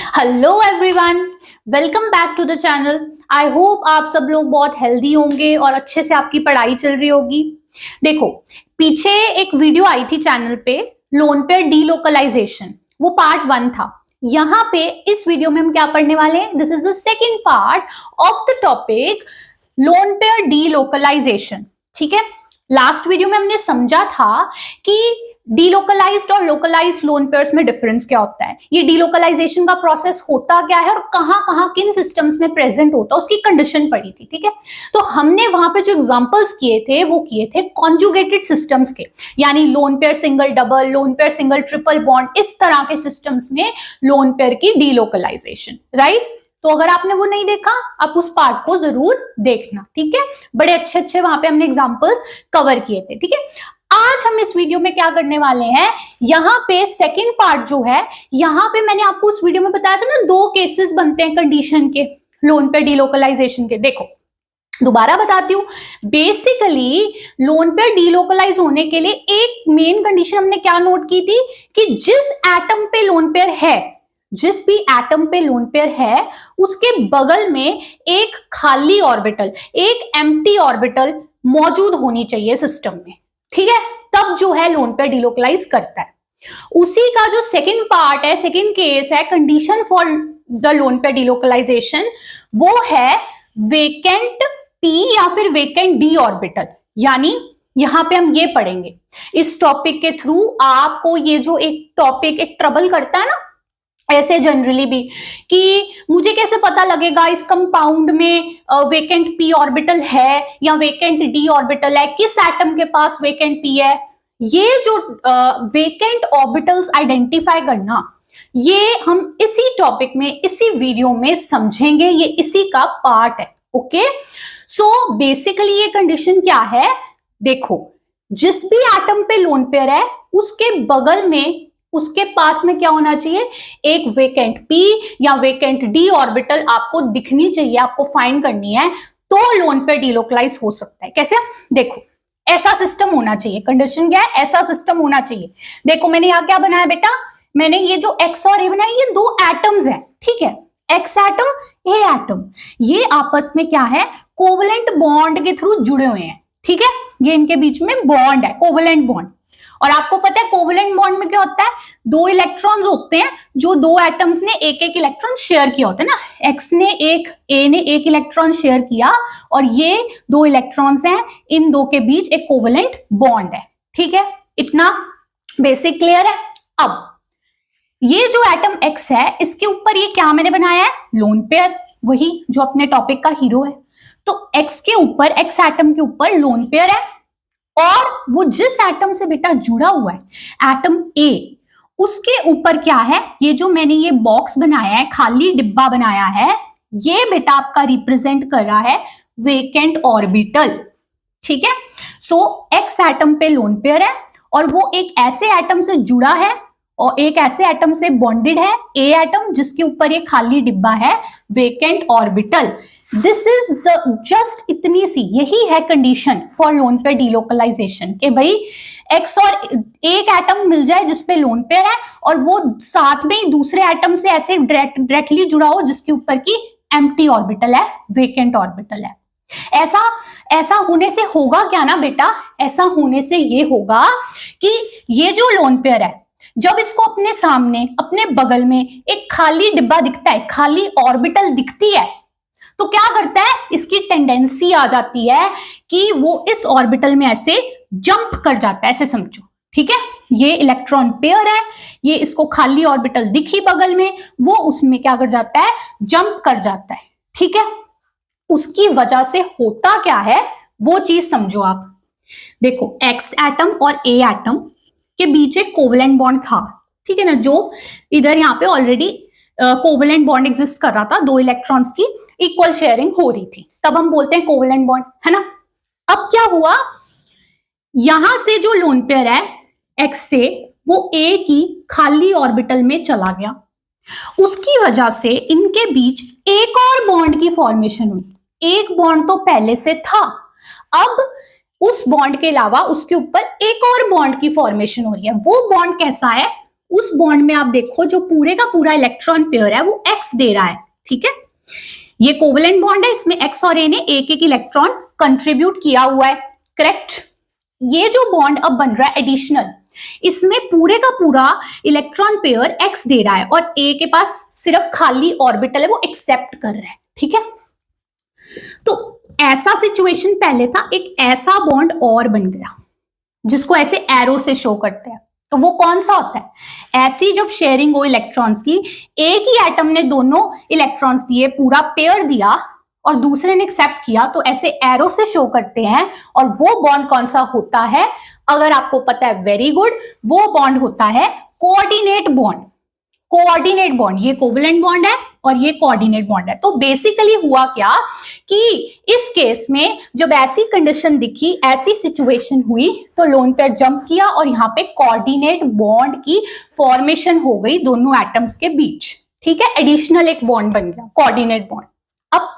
Hello everyone, welcome back to the channel. I hope आप सब लोग बहुत हेल्दी होंगे और अच्छे से आपकी पढ़ाई चल रही होगी। देखो, पीछे एक वीडियो आई थी चैनल पे, लोन पेयर डीलोकलाइजेशन, वो पार्ट 1 था। यहाँ पे इस वीडियो में हम क्या पढ़ने वाले हैं? This is the second part of the topic lone pair delocalisation. ठीक है, लास्ट वीडियो में हमने समझा था कि डीलोकलाइज्ड और लोकलाइज्ड लोन पेयर्स में डिफरेंस क्या होता है, ये डीलोकलाइजेशन का प्रोसेस होता क्या है और कहां कहां किन सिस्टम्स में प्रेजेंट होता है, उसकी कंडीशन पड़ी थी। ठीक है, तो हमने वहां पे जो एग्जांपल्स किए थे वो किए थे कॉन्जुगेटेड सिस्टम्स के, यानी lone pair single double, lone pair single triple bond, इस तरह के सिस्टम्स में लोन पेयर की डीलोकलाइजेशन। राइट, तो अगर आपने वो नहीं देखा, आप उस पार्ट को जरूर देखना। ठीक है, बड़े अच्छे अच्छे वहां पे हमने एग्जांपल्स कवर किए थे। ठीक है, आज हम इस वीडियो में क्या करने वाले हैं, यहाँ पे सेकंड पार्ट जो है, यहाँ पे मैंने आपको उस वीडियो में बताया था ना, 2 केसेस बनते हैं कंडीशन के लोन पे डीलोकलाइजेशन के। देखो, दोबारा बताती हूँ, बेसिकली लोन पे डीलोकलाइज होने के लिए एक मेन कंडीशन हमने क्या नोट की थी कि जिस एटम पे लोन पेयर है, जिस भी एटम पे लोन पेयर है, उसके बगल में एक खाली ऑर्बिटल, एक एम्प्टी ऑर्बिटल मौजूद होनी चाहिए सिस्टम में। ठीक है, तब जो है लोन पेयर डीलोकलाइज करता है। उसी का जो सेकंड पार्ट है, सेकंड केस है, condition for the lone pair delocalisation, वो है वेकेंट पी या फिर वेकेंट डी ऑर्बिटल। यानी यहां पे हम ये पढ़ेंगे इस टॉपिक के थ्रू, आपको ये जो एक टॉपिक एक ट्रबल करता है ना ऐसे जनरली भी, कि मुझे कैसे पता लगेगा इस कंपाउंड में वेकेंट पी ऑर्बिटल है या वेकेंट डी ऑर्बिटल है, किस एटम के पास वेकेंट पी है। ये जो वेकेंट ऑर्बिटल्स आइडेंटिफाई करना, ये हम इसी टॉपिक में, इसी वीडियो में समझेंगे, ये इसी का पार्ट है। ओके, सो बेसिकली ये कंडीशन क्या है, देखो, जिस भी एटम पे लोन पेयर है उसके बगल में, उसके पास में क्या होना चाहिए, एक वेकेंट पी या वेकेंट डी ऑर्बिटल आपको दिखनी चाहिए, आपको फाइंड करनी है, तो लोन पेयर डीलोकलाइज हो सकता है। कैसे? देखो, ऐसा सिस्टम होना चाहिए। कंडीशन क्या है? ऐसा सिस्टम होना चाहिए। देखो, मैंने यहां क्या बनाया बेटा, मैंने ये जो एक्स और ए बनाया, ये 2 एटम्स हैं। ठीक है, एक्स एटम, ए एटम, ये आपस में क्या है, कोवलेंट बॉन्ड के थ्रू जुड़े हुए हैं। ठीक है, ये इनके बीच में बॉन्ड है, कोवलेंट बॉन्ड। और आपको पता है कोवलेंट बॉन्ड में क्या होता है, 2 इलेक्ट्रॉन्स होते हैं, जो 2 एटम्स ने एक एक इलेक्ट्रॉन शेयर किया होता है ना, एक्स ने एक, ए ने एक इलेक्ट्रॉन शेयर किया, और ये 2 इलेक्ट्रॉन्स हैं, इन 2 के बीच एक कोवलेंट बॉन्ड है। ठीक है, इतना बेसिक क्लियर है। अब ये जो एटम एक्स है, इसके ऊपर ये क्या मैंने बनाया है, लोन पेयर, वही जो अपने टॉपिक का हीरो है। तो एक्स के ऊपर, एक्स एटम के ऊपर लोन पेयर है, और वो जिस एटम से बेटा जुड़ा हुआ है, एटम ए, उसके ऊपर क्या है, ये जो मैंने ये बॉक्स बनाया है, खाली डिब्बा बनाया है, ये बेटा आपका रिप्रेजेंट कर रहा है वेकेंट ऑर्बिटल। ठीक है, सो एक्स एटम पे लोन पेयर है, और वो एक ऐसे एटम से जुड़ा है और एक ऐसे एटम से बॉन्डेड है, ए एटम, जिसके ऊपर ये खाली डिब्बा है, vacant orbital. This is the just इतनी सी, यही है condition for lone pair delocalisation, कि भाई एक्स और एक एटम मिल जाए जिसपे लोन पेयर है, और वो साथ में दूसरे एटम से ऐसे डायरेक्टली जुड़ा हो जिसके ऊपर की एम्प्टी ऑर्बिटल है, वेकेंट ऑर्बिटल है। ऐसा होने से होगा क्या ना बेटा, ऐसा होने से ये होगा कि ये जो लोन पेयर है, जब इसको अपने सामने, अपने बगल में एक खाली डिब्बा दिखता है, खाली ऑर्बिटल दिखती है, तो क्या करता है, इसकी टेंडेंसी आ जाती है कि वो इस ऑर्बिटल में ऐसे जंप कर जाता है, ऐसे समझो। ठीक है, ये इलेक्ट्रॉन पेयर है, ये इसको खाली ऑर्बिटल दिखी बगल में, वो उसमें क्या कर जाता है, जंप कर जाता है। ठीक है, उसकी वजह से होता क्या है वो चीज समझो आप। देखो, एक्स एटम और ए एटम के बीच एक कोवलेंट बॉन्ड था। ठीक है ना, जो इधर यहाँ पे ऑलरेडी कोवलेंट बॉन्ड एग्जिस्ट कर रहा था, 2 इलेक्ट्रॉन्स की इक्वल शेयरिंग हो रही थी, तब हम बोलते हैं कोवलेंट बॉन्ड, है ना। अब क्या हुआ, यहां से जो लोन पेयर है एक्स से, वो ए की खाली ऑर्बिटल में चला गया, उसकी वजह से इनके बीच एक और बॉन्ड की फॉर्मेशन हुई। एक बॉन्ड तो पहले से था, अब उस बॉन्ड के अलावा उसके ऊपर एक और बॉन्ड की फॉर्मेशन हो रही है। वो बॉन्ड कैसा है, उस बॉन्ड में आप देखो जो पूरे का पूरा इलेक्ट्रॉन पेयर है वो x दे रहा है, ठीक है। ये कोवेलेंट बॉन्ड है, इसमें x और a ने एक एक इलेक्ट्रॉन कंट्रीब्यूट किया हुआ है, करेक्ट। ये जो बॉन्ड अब बन रहा है एडिशनल, इसमें पूरे का पूरा इलेक्ट्रॉन पेयर x दे रहा है और a के पास सिर्फ खाली ऑर्बिटल है, वो एक्सेप्ट कर रहा है, ठीक है। तो ऐसा सिचुएशन पहले था, एक ऐसा बॉन्ड और बन गया जिसको ऐसे एरो से शो करते हैं। तो वो कौन सा होता है? ऐसी जब शेयरिंग हो इलेक्ट्रॉन्स की, एक ही एटम ने दोनों इलेक्ट्रॉन्स दिए, पूरा पेयर दिया और दूसरे ने एक्सेप्ट किया, तो ऐसे एरो से शो करते हैं। और वो बॉन्ड कौन सा होता है? अगर आपको पता है वेरी गुड, वो बॉन्ड होता है कोऑर्डिनेट बॉन्ड। कोऑर्डिनेट बॉन्ड, ये कोवेलेंट बॉन्ड है और ये कोऑर्डिनेट बॉन्ड है। तो बेसिकली हुआ क्या कि इस केस में जब ऐसी कंडीशन दिखी, ऐसी सिचुएशन हुई, तो लोन पेयर जंप किया और यहाँ पे कोऑर्डिनेट बॉन्ड की फॉर्मेशन हो गई दोनों एटम्स के बीच, ठीक है। एडिशनल एक बॉन्ड बन गया, कोऑर्डिनेट बॉन्ड। अब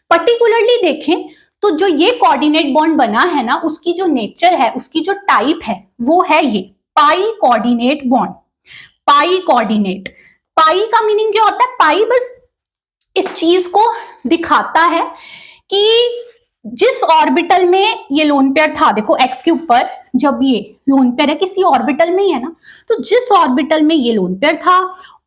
पर्टिकुलरली देखें तो जो ये कोऑर्डिनेट बॉन्ड बना है ना, उसकी जो नेचर है, उसकी जो टाइप है, वो है ये pi coordinate bond. Pi coordinate, पाई का मीनिंग क्या होता है? पाई बस इस चीज को दिखाता है कि जिस ऑर्बिटल में ये लोन पेयर था, देखो एक्स के ऊपर जब ये लोन पेयर है किसी ऑर्बिटल में ही है ना, तो जिस ऑर्बिटल में ये लोन पेयर था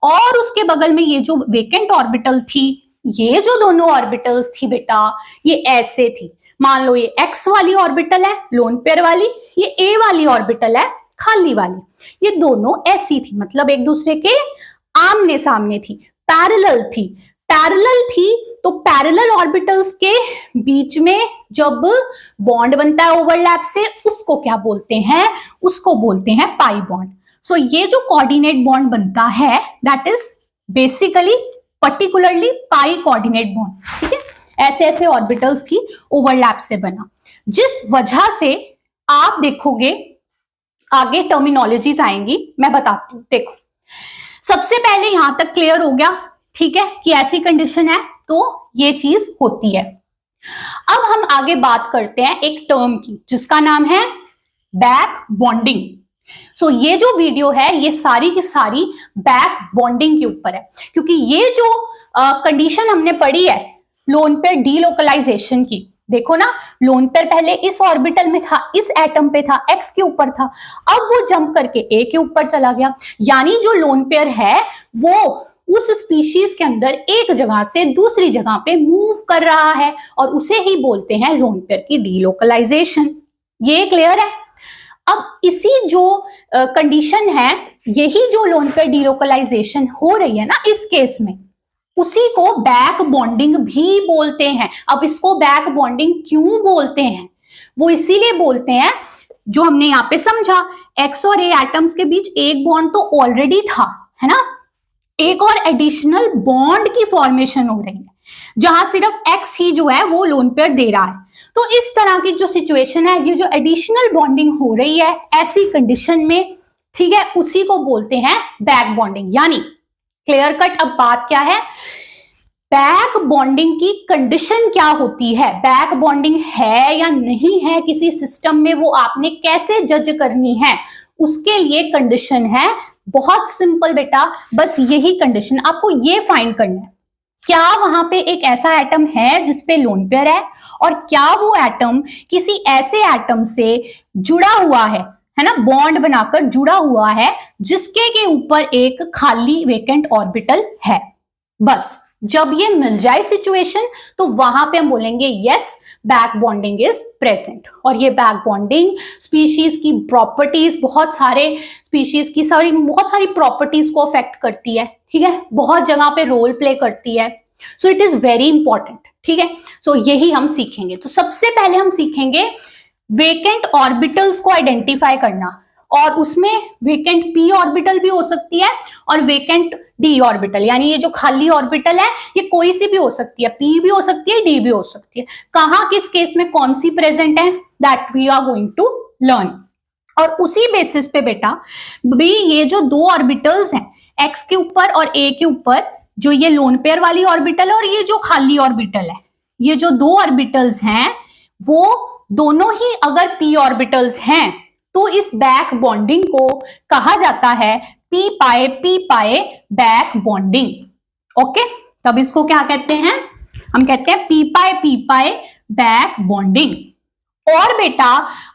और उसके बगल में ये जो वेकेंट ऑर्बिटल थी, ये जो दोनों ऑर्बिटल्स थी बेटा, ये ऐसे थी। मान लो ये एक्स वाली ऑर्बिटल है लोन पेयर वाली, ये ए वाली ऑर्बिटल है खाली वाली, ये दोनों ऐसी थी, मतलब एक दूसरे के आमने सामने थी, पैरेलल थी। पैरेलल थी तो पैरेलल ऑर्बिटल्स के बीच में जब बॉन्ड बनता है ओवरलैप से, उसको क्या बोलते हैं? उसको बोलते हैं पाई बॉन्ड। सो ये जो कोऑर्डिनेट बॉन्ड बनता है, that is basically particularly pi coordinate bond, ठीक है। ऐसे ऐसे ऑर्बिटल्स की ओवरलैप से बना, जिस वजह से आप देखोगे आगे टर्मिनोलॉजीज आएंगी, मैं बताती हूं। देखो, सबसे पहले यहां तक क्लियर हो गया, ठीक है, कि ऐसी कंडीशन है तो ये चीज होती है। अब हम आगे बात करते हैं एक टर्म की, जिसका नाम है बैक बॉन्डिंग। सो ये जो वीडियो है, ये सारी की सारी बैक बॉन्डिंग के ऊपर है, क्योंकि ये जो कंडीशन हमने पढ़ी है लोन पेयर डीलोकलाइजेशन की, देखो ना, लोन पेयर पहले इस ऑर्बिटल में था, इस एटम पे था, एक्स के ऊपर था, अब वो जंप करके ए के ऊपर चला गया। यानी जो लोन पेयर है वो उस स्पीशीज के अंदर एक जगह से दूसरी जगह पे मूव कर रहा है, और उसे ही बोलते हैं लोन पेयर की डीलोकलाइजेशन। ये क्लियर है? अब इसी जो कंडीशन है, यही जो लोन पेयर डीलोकलाइजेशन हो रही है ना इस केस में, उसी को बैक बॉन्डिंग भी बोलते हैं। अब इसको बैक बॉन्डिंग क्यों बोलते हैं? वो इसीलिए बोलते हैं, जो हमने यहाँ पे समझा, एक्स और ए एटम्स के बीच एक बॉन्ड तो ऑलरेडी था, है ना, एक और एडिशनल बॉन्ड की फॉर्मेशन हो रही है, जहां सिर्फ एक्स ही जो है वो लोन पेयर दे रहा है। तो इस तरह की जो सिचुएशन है, ये जो एडिशनल बॉन्डिंग हो रही है ऐसी कंडीशन में, ठीक है, उसी को बोलते हैं बैक बॉन्डिंग। यानी क्लियर कट। अब बात क्या है, बैक बॉन्डिंग की कंडीशन क्या होती है? बैक बॉन्डिंग है या नहीं है किसी सिस्टम में, वो आपने कैसे जज करनी है? उसके लिए कंडीशन है बहुत सिंपल बेटा, बस यही कंडीशन आपको ये फाइंड करना है, क्या वहां पे एक ऐसा एटम है जिसपे लोन पेयर है, और क्या वो एटम किसी ऐसे एटम से जुड़ा हुआ है ना, बॉन्ड बनाकर जुड़ा हुआ है, जिसके के ऊपर एक खाली वेकेंट ऑर्बिटल है। बस जब ये मिल जाए सिचुएशन, तो वहां पे हम बोलेंगे yes, back bonding is present. और ये बैक बॉन्डिंग स्पीशीज की प्रॉपर्टीज, बहुत सारे स्पीशीज की बहुत सारी प्रॉपर्टीज को अफेक्ट करती है, ठीक है, बहुत जगह पे रोल प्ले करती है। So it is very important, ठीक है। सो यही हम सीखेंगे। तो सबसे पहले हम सीखेंगे वेकेंट ऑर्बिटल्स को आइडेंटिफाई करना, और उसमें वेकेंट पी ऑर्बिटल भी हो सकती है और वेकेंट डी ऑर्बिटल, यानी ये जो खाली ऑर्बिटल है ये कोई सी भी हो सकती है, पी भी हो सकती है, डी भी हो सकती है। कहां किस केस में कौन सी प्रेजेंट है, that we are going to learn. और उसी बेसिस पे बेटा भी ये जो दो ऑर्बिटल्स हैं एक्स के ऊपर और ए के ऊपर, जो ये लोन पेयर वाली ऑर्बिटल है और ये जो खाली ऑर्बिटल है, ये जो दो ऑर्बिटल्स हैं वो दोनों ही अगर पी ऑर्बिटल्स हैं तो इस बैक बॉन्डिंग को कहा जाता है पी पाए बैक बॉन्डिंग। ओके, तब इसको क्या कहते हैं, हम कहते हैं पी पाए बैक बॉन्डिंग। और बेटा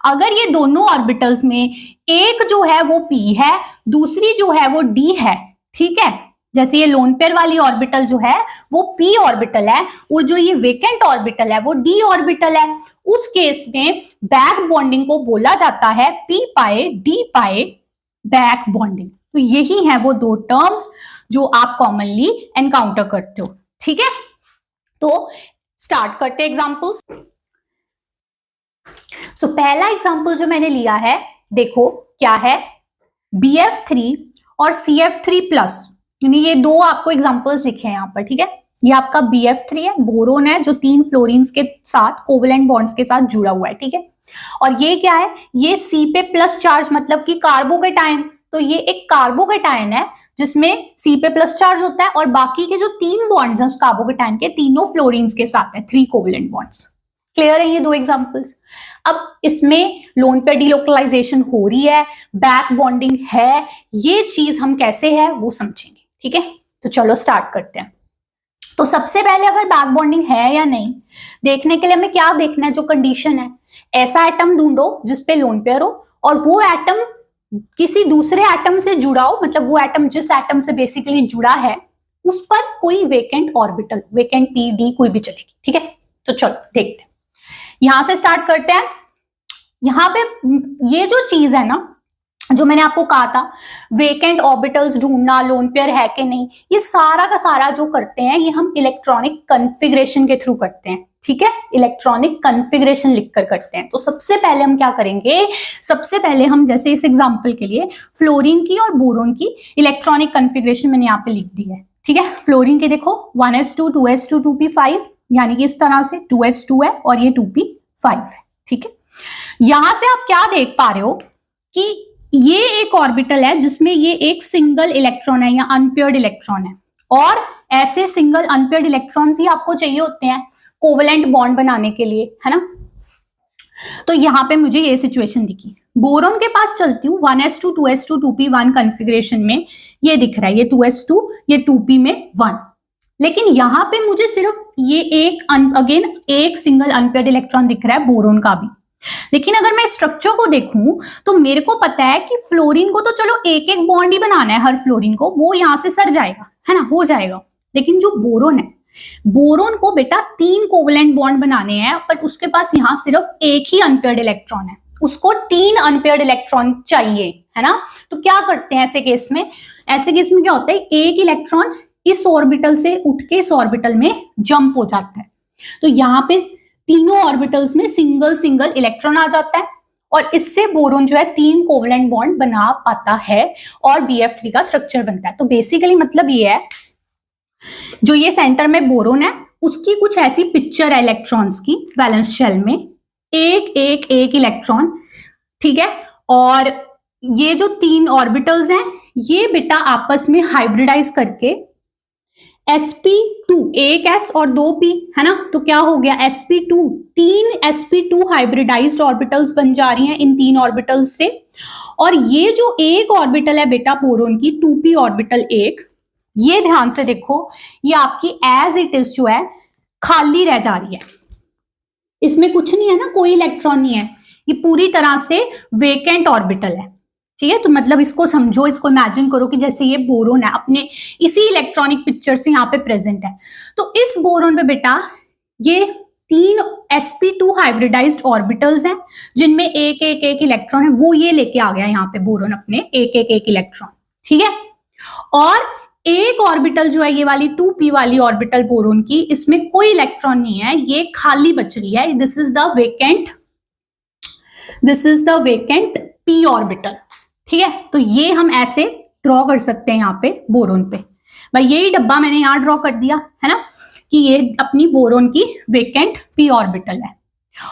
अगर ये दोनों ऑर्बिटल्स में एक जो है वो p है, दूसरी जो है वो d है, ठीक है, जैसे ये लोन पेयर वाली ऑर्बिटल जो है वो p ऑर्बिटल है और जो ये वेकेंट ऑर्बिटल है वो d ऑर्बिटल है, उस केस में बैक बॉन्डिंग को बोला जाता है p पाए d पाए बैक बॉन्डिंग। तो यही है वो दो टर्म्स जो आप कॉमनली एनकाउंटर करते हो। ठीक है, तो स्टार्ट करते एग्जांपल्स। सो पहला एग्जांपल जो मैंने लिया है, देखो क्या है, BF3 और CF3 प्लस, यानी ये दो आपको एग्जांपल्स लिखे हैं यहाँ पर। ठीक है, ये आपका BF3 है, बोरोन है जो 3 फ्लोरीन्स के साथ कोवेलेंट बॉन्ड्स के साथ जुड़ा हुआ है। ठीक है, और ये क्या है, ये C पे प्लस चार्ज मतलब कि कार्बोकेटायन, तो ये एक कार्बोकेटायन है जिसमें C पे प्लस चार्ज होता है और बाकी के जो 3 बॉन्ड्स हैं उस कार्बोकेटायन के तीनों फ्लोरीन्स के साथ है, 3 कोवेलेंट बॉन्ड्स। क्लियर है ये दो एग्जांपल्स। अब इसमें लोन पेयर डिलोकलाइजेशन हो रही है, बैक बॉन्डिंग है, ये चीज हम कैसे है वो समझेंगे। ठीक है, तो चलो स्टार्ट करते हैं। तो सबसे पहले अगर बैक बॉन्डिंग है या नहीं देखने के लिए हमें क्या देखना है, जो कंडीशन है, ऐसा एटम ढूंढो जिसपे लोन पेयर हो और वो एटम किसी दूसरे एटम से जुड़ा हो, मतलब वो एटम जिस एटम से बेसिकली जुड़ा है उस पर कोई vacant orbital, vacant p d कोई भी चलेगी। ठीक है, तो चलो देखते हैं, यहां से स्टार्ट करते हैं। यहां पे ये जो चीज है ना, जो मैंने आपको कहा था वेकेंट ऑर्बिटल्स ढूंढना, लोन पेयर है कि नहीं, ये सारा का सारा जो करते हैं ये हम इलेक्ट्रॉनिक कॉन्फ़िगरेशन के थ्रू करते हैं। ठीक है, इलेक्ट्रॉनिक कॉन्फ़िगरेशन लिखकर करते हैं। तो सबसे पहले हम क्या करेंगे, सबसे पहले हम जैसे इस एग्जांपल के लिए फ्लोरीन की और बोरोन की इलेक्ट्रॉनिक कॉन्फ़िगरेशन मैंने यहाँ पे लिख दी है। ठीक है, फ्लोरीन के देखो 1s2 2s2 2p5, यानी कि इस तरह से 2s2 है और ये 2p5 है। ठीक है, यहां से आप क्या देख पा रहे हो कि ये एक ऑर्बिटल है जिसमें ये एक सिंगल इलेक्ट्रॉन है या अनपेयर्ड इलेक्ट्रॉन है, और ऐसे सिंगल अनपेयर्ड इलेक्ट्रॉन्स ही आपको चाहिए होते हैं कोवेलेंट बॉन्ड बनाने के लिए, है ना। तो यहां पे मुझे ये सिचुएशन दिखी। बोरोन के पास चलती हूँ, 1s2 2s2 2p1 कॉन्फ़िगरेशन में ये दिख रहा है, ये 2s2 ये 2p में 1, लेकिन यहां पे मुझे सिर्फ ये एक अगेन एक सिंगल अनपेयर्ड इलेक्ट्रॉन दिख रहा है बोरोन का भी। लेकिन अगर मैं स्ट्रक्चर को देखूं तो मेरे को पता है कि फ्लोरीन को तो चलो एक एक बॉन्ड ही बनाना है, हर फ्लोरीन को, वो यहां से सर जाएगा, है ना, हो जाएगा। लेकिन जो बोरोन है, बोरोन को बेटा 3 कोवेलेंट बॉन्ड बनाने हैं, पर उसके पास यहां सिर्फ एक ही अनपेयर्ड इलेक्ट्रॉन है, उसको 3 अनपेयर्ड इलेक्ट्रॉन चाहिए, है ना। तो क्या करते हैं ऐसे केस में, ऐसे केस में क्या होता है, एक इलेक्ट्रॉन इस ऑर्बिटल से उठ के इस ऑर्बिटल में जंप हो जाता है, तो यहाँ पे तीनों ऑर्बिटल्स में सिंगल सिंगल इलेक्ट्रॉन आ जाता है और इससे बोरोन जो है 3 कोवेलेंट बॉन्ड बना पाता है और BF3 का स्ट्रक्चर बनता है। तो बेसिकली मतलब ये है, जो ये सेंटर में बोरोन है उसकी कुछ ऐसी पिक्चर है इलेक्ट्रॉन्स की, वैलेंस शेल में एक इलेक्ट्रॉन। ठीक है, और ये जो 3 ऑर्बिटल्स हैं ये बेटा आपस में हाइब्रिडाइज करके sp2, एक s और 2 p, है ना, तो क्या हो गया sp2, 3 sp2 हाइब्रिडाइज्ड ऑर्बिटल्स बन जा रही हैं इन 3 ऑर्बिटल्स से। और ये जो एक ऑर्बिटल है बेटा बोरोन की 2p ऑर्बिटल एक, ये ध्यान से देखो, ये आपकी एज इट इज जो है खाली रह जा रही है, इसमें कुछ नहीं है ना, कोई इलेक्ट्रॉन नहीं है, ये पूरी तरह से वेकेंट ऑर्बिटल है। ठीक है, तो मतलब इसको समझो, इसको इमेजिन करो कि जैसे ये बोरोन है अपने इसी इलेक्ट्रॉनिक पिक्चर से यहाँ पे प्रेजेंट है। तो इस बोरोन पे बेटा ये 3 sp2 हाइब्रिडाइज्ड ऑर्बिटल्स हैं जिनमें एक इलेक्ट्रॉन है, वो ये लेके आ गया यहाँ पे बोरोन अपने एक इलेक्ट्रॉन। ठीक है, और एक ऑर्बिटल जो है ये वाली 2p वाली ऑर्बिटल बोरोन की, इसमें कोई इलेक्ट्रॉन नहीं है, ये खाली बच रही है, this is the vacant p orbital. ठीक है, तो ये हम ऐसे ड्रॉ कर सकते हैं यहाँ पे बोरोन पे, भाई यही डब्बा मैंने यहाँ ड्रॉ कर दिया है ना, कि ये अपनी बोरोन की वेकेंट p ऑर्बिटल है।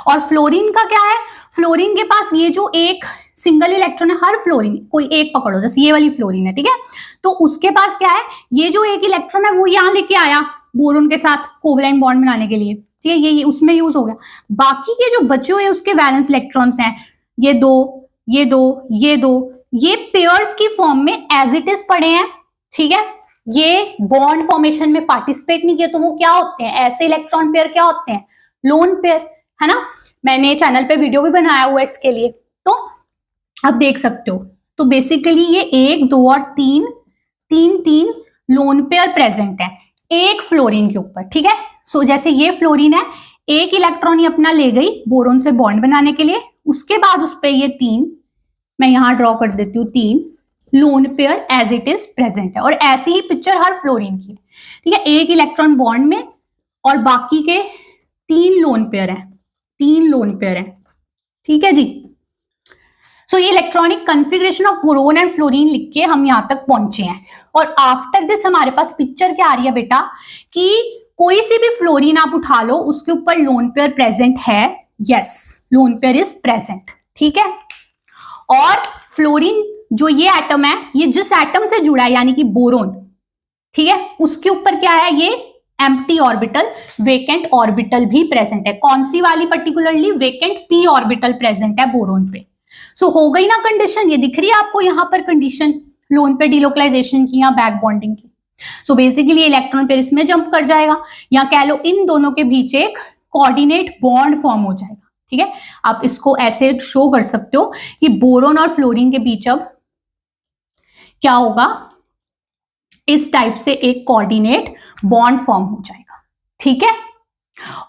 और फ्लोरीन का क्या है, फ्लोरीन के पास ये जो एक सिंगल इलेक्ट्रॉन है, हर फ्लोरीन कोई एक पकड़ो, जैसे ये वाली फ्लोरीन है, ठीक है, तो उसके पास क्या है, ये जो एक इलेक्ट्रॉन है वो यहाँ लेके आया बोरोन के साथ कोवेलेंट बॉन्ड बनाने के लिए। ठीक है, ये उसमें यूज हो गया। बाकी के जो बचे हुए उसके वैलेंस इलेक्ट्रॉन्स हैं, ये 2, ये दो, ये पेयर्स की फॉर्म में एज इट इज पड़े हैं, ठीक है। ये बॉन्ड फॉर्मेशन में पार्टिसिपेट नहीं किया, तो वो क्या होते हैं, ऐसे इलेक्ट्रॉन पेयर क्या होते हैं, लोन पेयर, है ना। मैंने चैनल पे वीडियो भी बनाया हुआ है इसके लिए, तो आप देख सकते हो। तो बेसिकली ये 1 2 और 3 लोन पेयर प्रेजेंट है एक फ्लोरीन के ऊपर, ठीक है। सो जैसे ये फ्लोरीन है, एक इलेक्ट्रॉन ही अपना ले गई बोरोन से बॉन्ड बनाने के लिए, उसके बाद उस पे ये 3, मैं यहां ड्रॉ कर देती हूँ, 3 lone pair as it is present है। और ऐसी ही पिक्चर हर फ्लोरीन की है, ठीक है। एक इलेक्ट्रॉन बॉन्ड में और बाकी के 3 लोन पेयर है, 3 लोन पेयर है, ठीक है जी। सो ये electronic configuration of boron and fluorine लिख के हम यहां तक पहुंचे हैं। और आफ्टर दिस हमारे पास पिक्चर क्या आ रही है बेटा, कि कोई सी भी फ्लोरीन आप उठा लो, उसके ऊपर लोन पेयर प्रेजेंट है, yes, lone pair is present, ठीक है। और फ्लोरीन जो ये एटम है, ये जिस एटम से जुड़ा है यानी कि बोरोन, ठीक है, उसके ऊपर क्या है, ये एम्प्टी ऑर्बिटल, वेकेंट ऑर्बिटल भी प्रेजेंट है। कौन सी वाली particularly, vacant P orbital present है बोरोन पे। सो हो गई ना कंडीशन, ये दिख रही है आपको यहां पर कंडीशन लोन पे डिलोकलाइजेशन की या बैक बॉन्डिंग की। सो बेसिकली इलेक्ट्रॉन पेयर इसमें जंप कर जाएगा, या कह लो इन दोनों के बीच एक कोऑर्डिनेट बॉन्ड फॉर्म हो जाएगा, ठीक है। आप इसको ऐसे शो कर सकते हो कि बोरोन और फ्लोरीन के बीच अब क्या होगा, इस टाइप से एक कोऑर्डिनेट बॉन्ड फॉर्म हो जाएगा, ठीक है।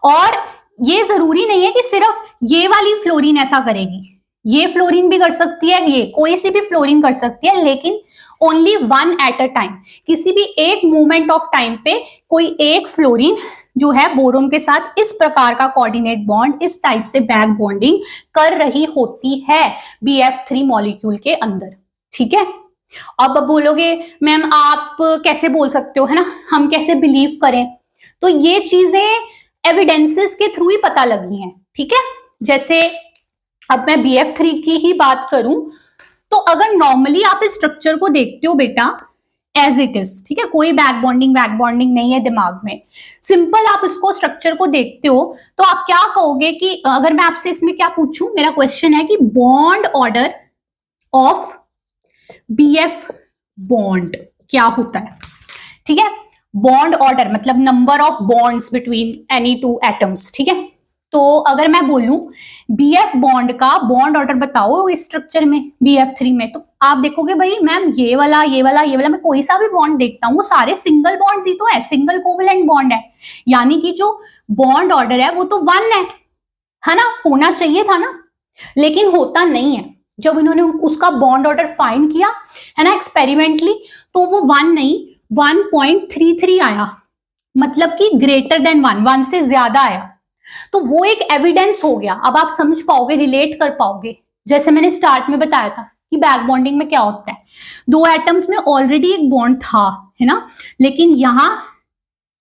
और ये जरूरी नहीं है कि सिर्फ ये वाली फ्लोरीन ऐसा करेगी, ये फ्लोरीन भी कर सकती है, ये कोई सी भी फ्लोरीन कर सकती है, लेकिन only one at a time. किसी भी एक मोमेंट ऑफ टाइम पे कोई एक फ्लोरीन जो है बोरोन के साथ इस प्रकार का कोऑर्डिनेट बॉन्ड, इस टाइप से बैक बॉन्डिंग कर रही होती है BF3 मॉलिक्यूल के अंदर, ठीक है। अब बोलोगे मैम आप कैसे बोल सकते हो, है ना, हम कैसे बिलीव करें। तो ये चीजें एविडेंसेस के थ्रू ही पता लगी हैं, ठीक है। जैसे अब मैं BF3 की ही बात करूं, तो अगर नॉर्मली आप इस स्ट्रक्चर को देखते हो बेटा एज इट इज, ठीक है, कोई बैक बॉन्डिंग नहीं है दिमाग में, सिंपल आप इसको स्ट्रक्चर को देखते हो, तो आप क्या कहोगे कि अगर मैं आपसे इसमें क्या पूछूं, मेरा क्वेश्चन है कि bond order of BF bond क्या होता है, ठीक है। बॉन्ड ऑर्डर मतलब number of bonds between any two atoms, ठीक है। तो अगर मैं बोलूं BF बॉन्ड का बॉन्ड ऑर्डर बताओ इस स्ट्रक्चर में BF3 में, तो आप देखोगे भाई मैम ये वाला मैं कोई सा भी बॉन्ड देखता हूँ, सारे सिंगल बॉन्ड्स ही तो है, सिंगल कोवेलेंट बॉन्ड है, यानी कि जो बॉन्ड ऑर्डर है वो तो 1 है ना, होना चाहिए था ना, लेकिन होता नहीं है। जब इन्होंने उसका बॉन्ड ऑर्डर फाइंड किया है ना एक्सपेरिमेंटली, तो वो 1 नहीं 1.33 आया, मतलब कि ग्रेटर देन 1 से ज्यादा आया। तो वो एक एविडेंस हो गया। अब आप समझ पाओगे, रिलेट कर पाओगे, जैसे मैंने स्टार्ट में बताया था कि बैक बॉन्डिंग में क्या होता है, 2 एटम्स में ऑलरेडी एक बॉन्ड था, है ना, लेकिन यहां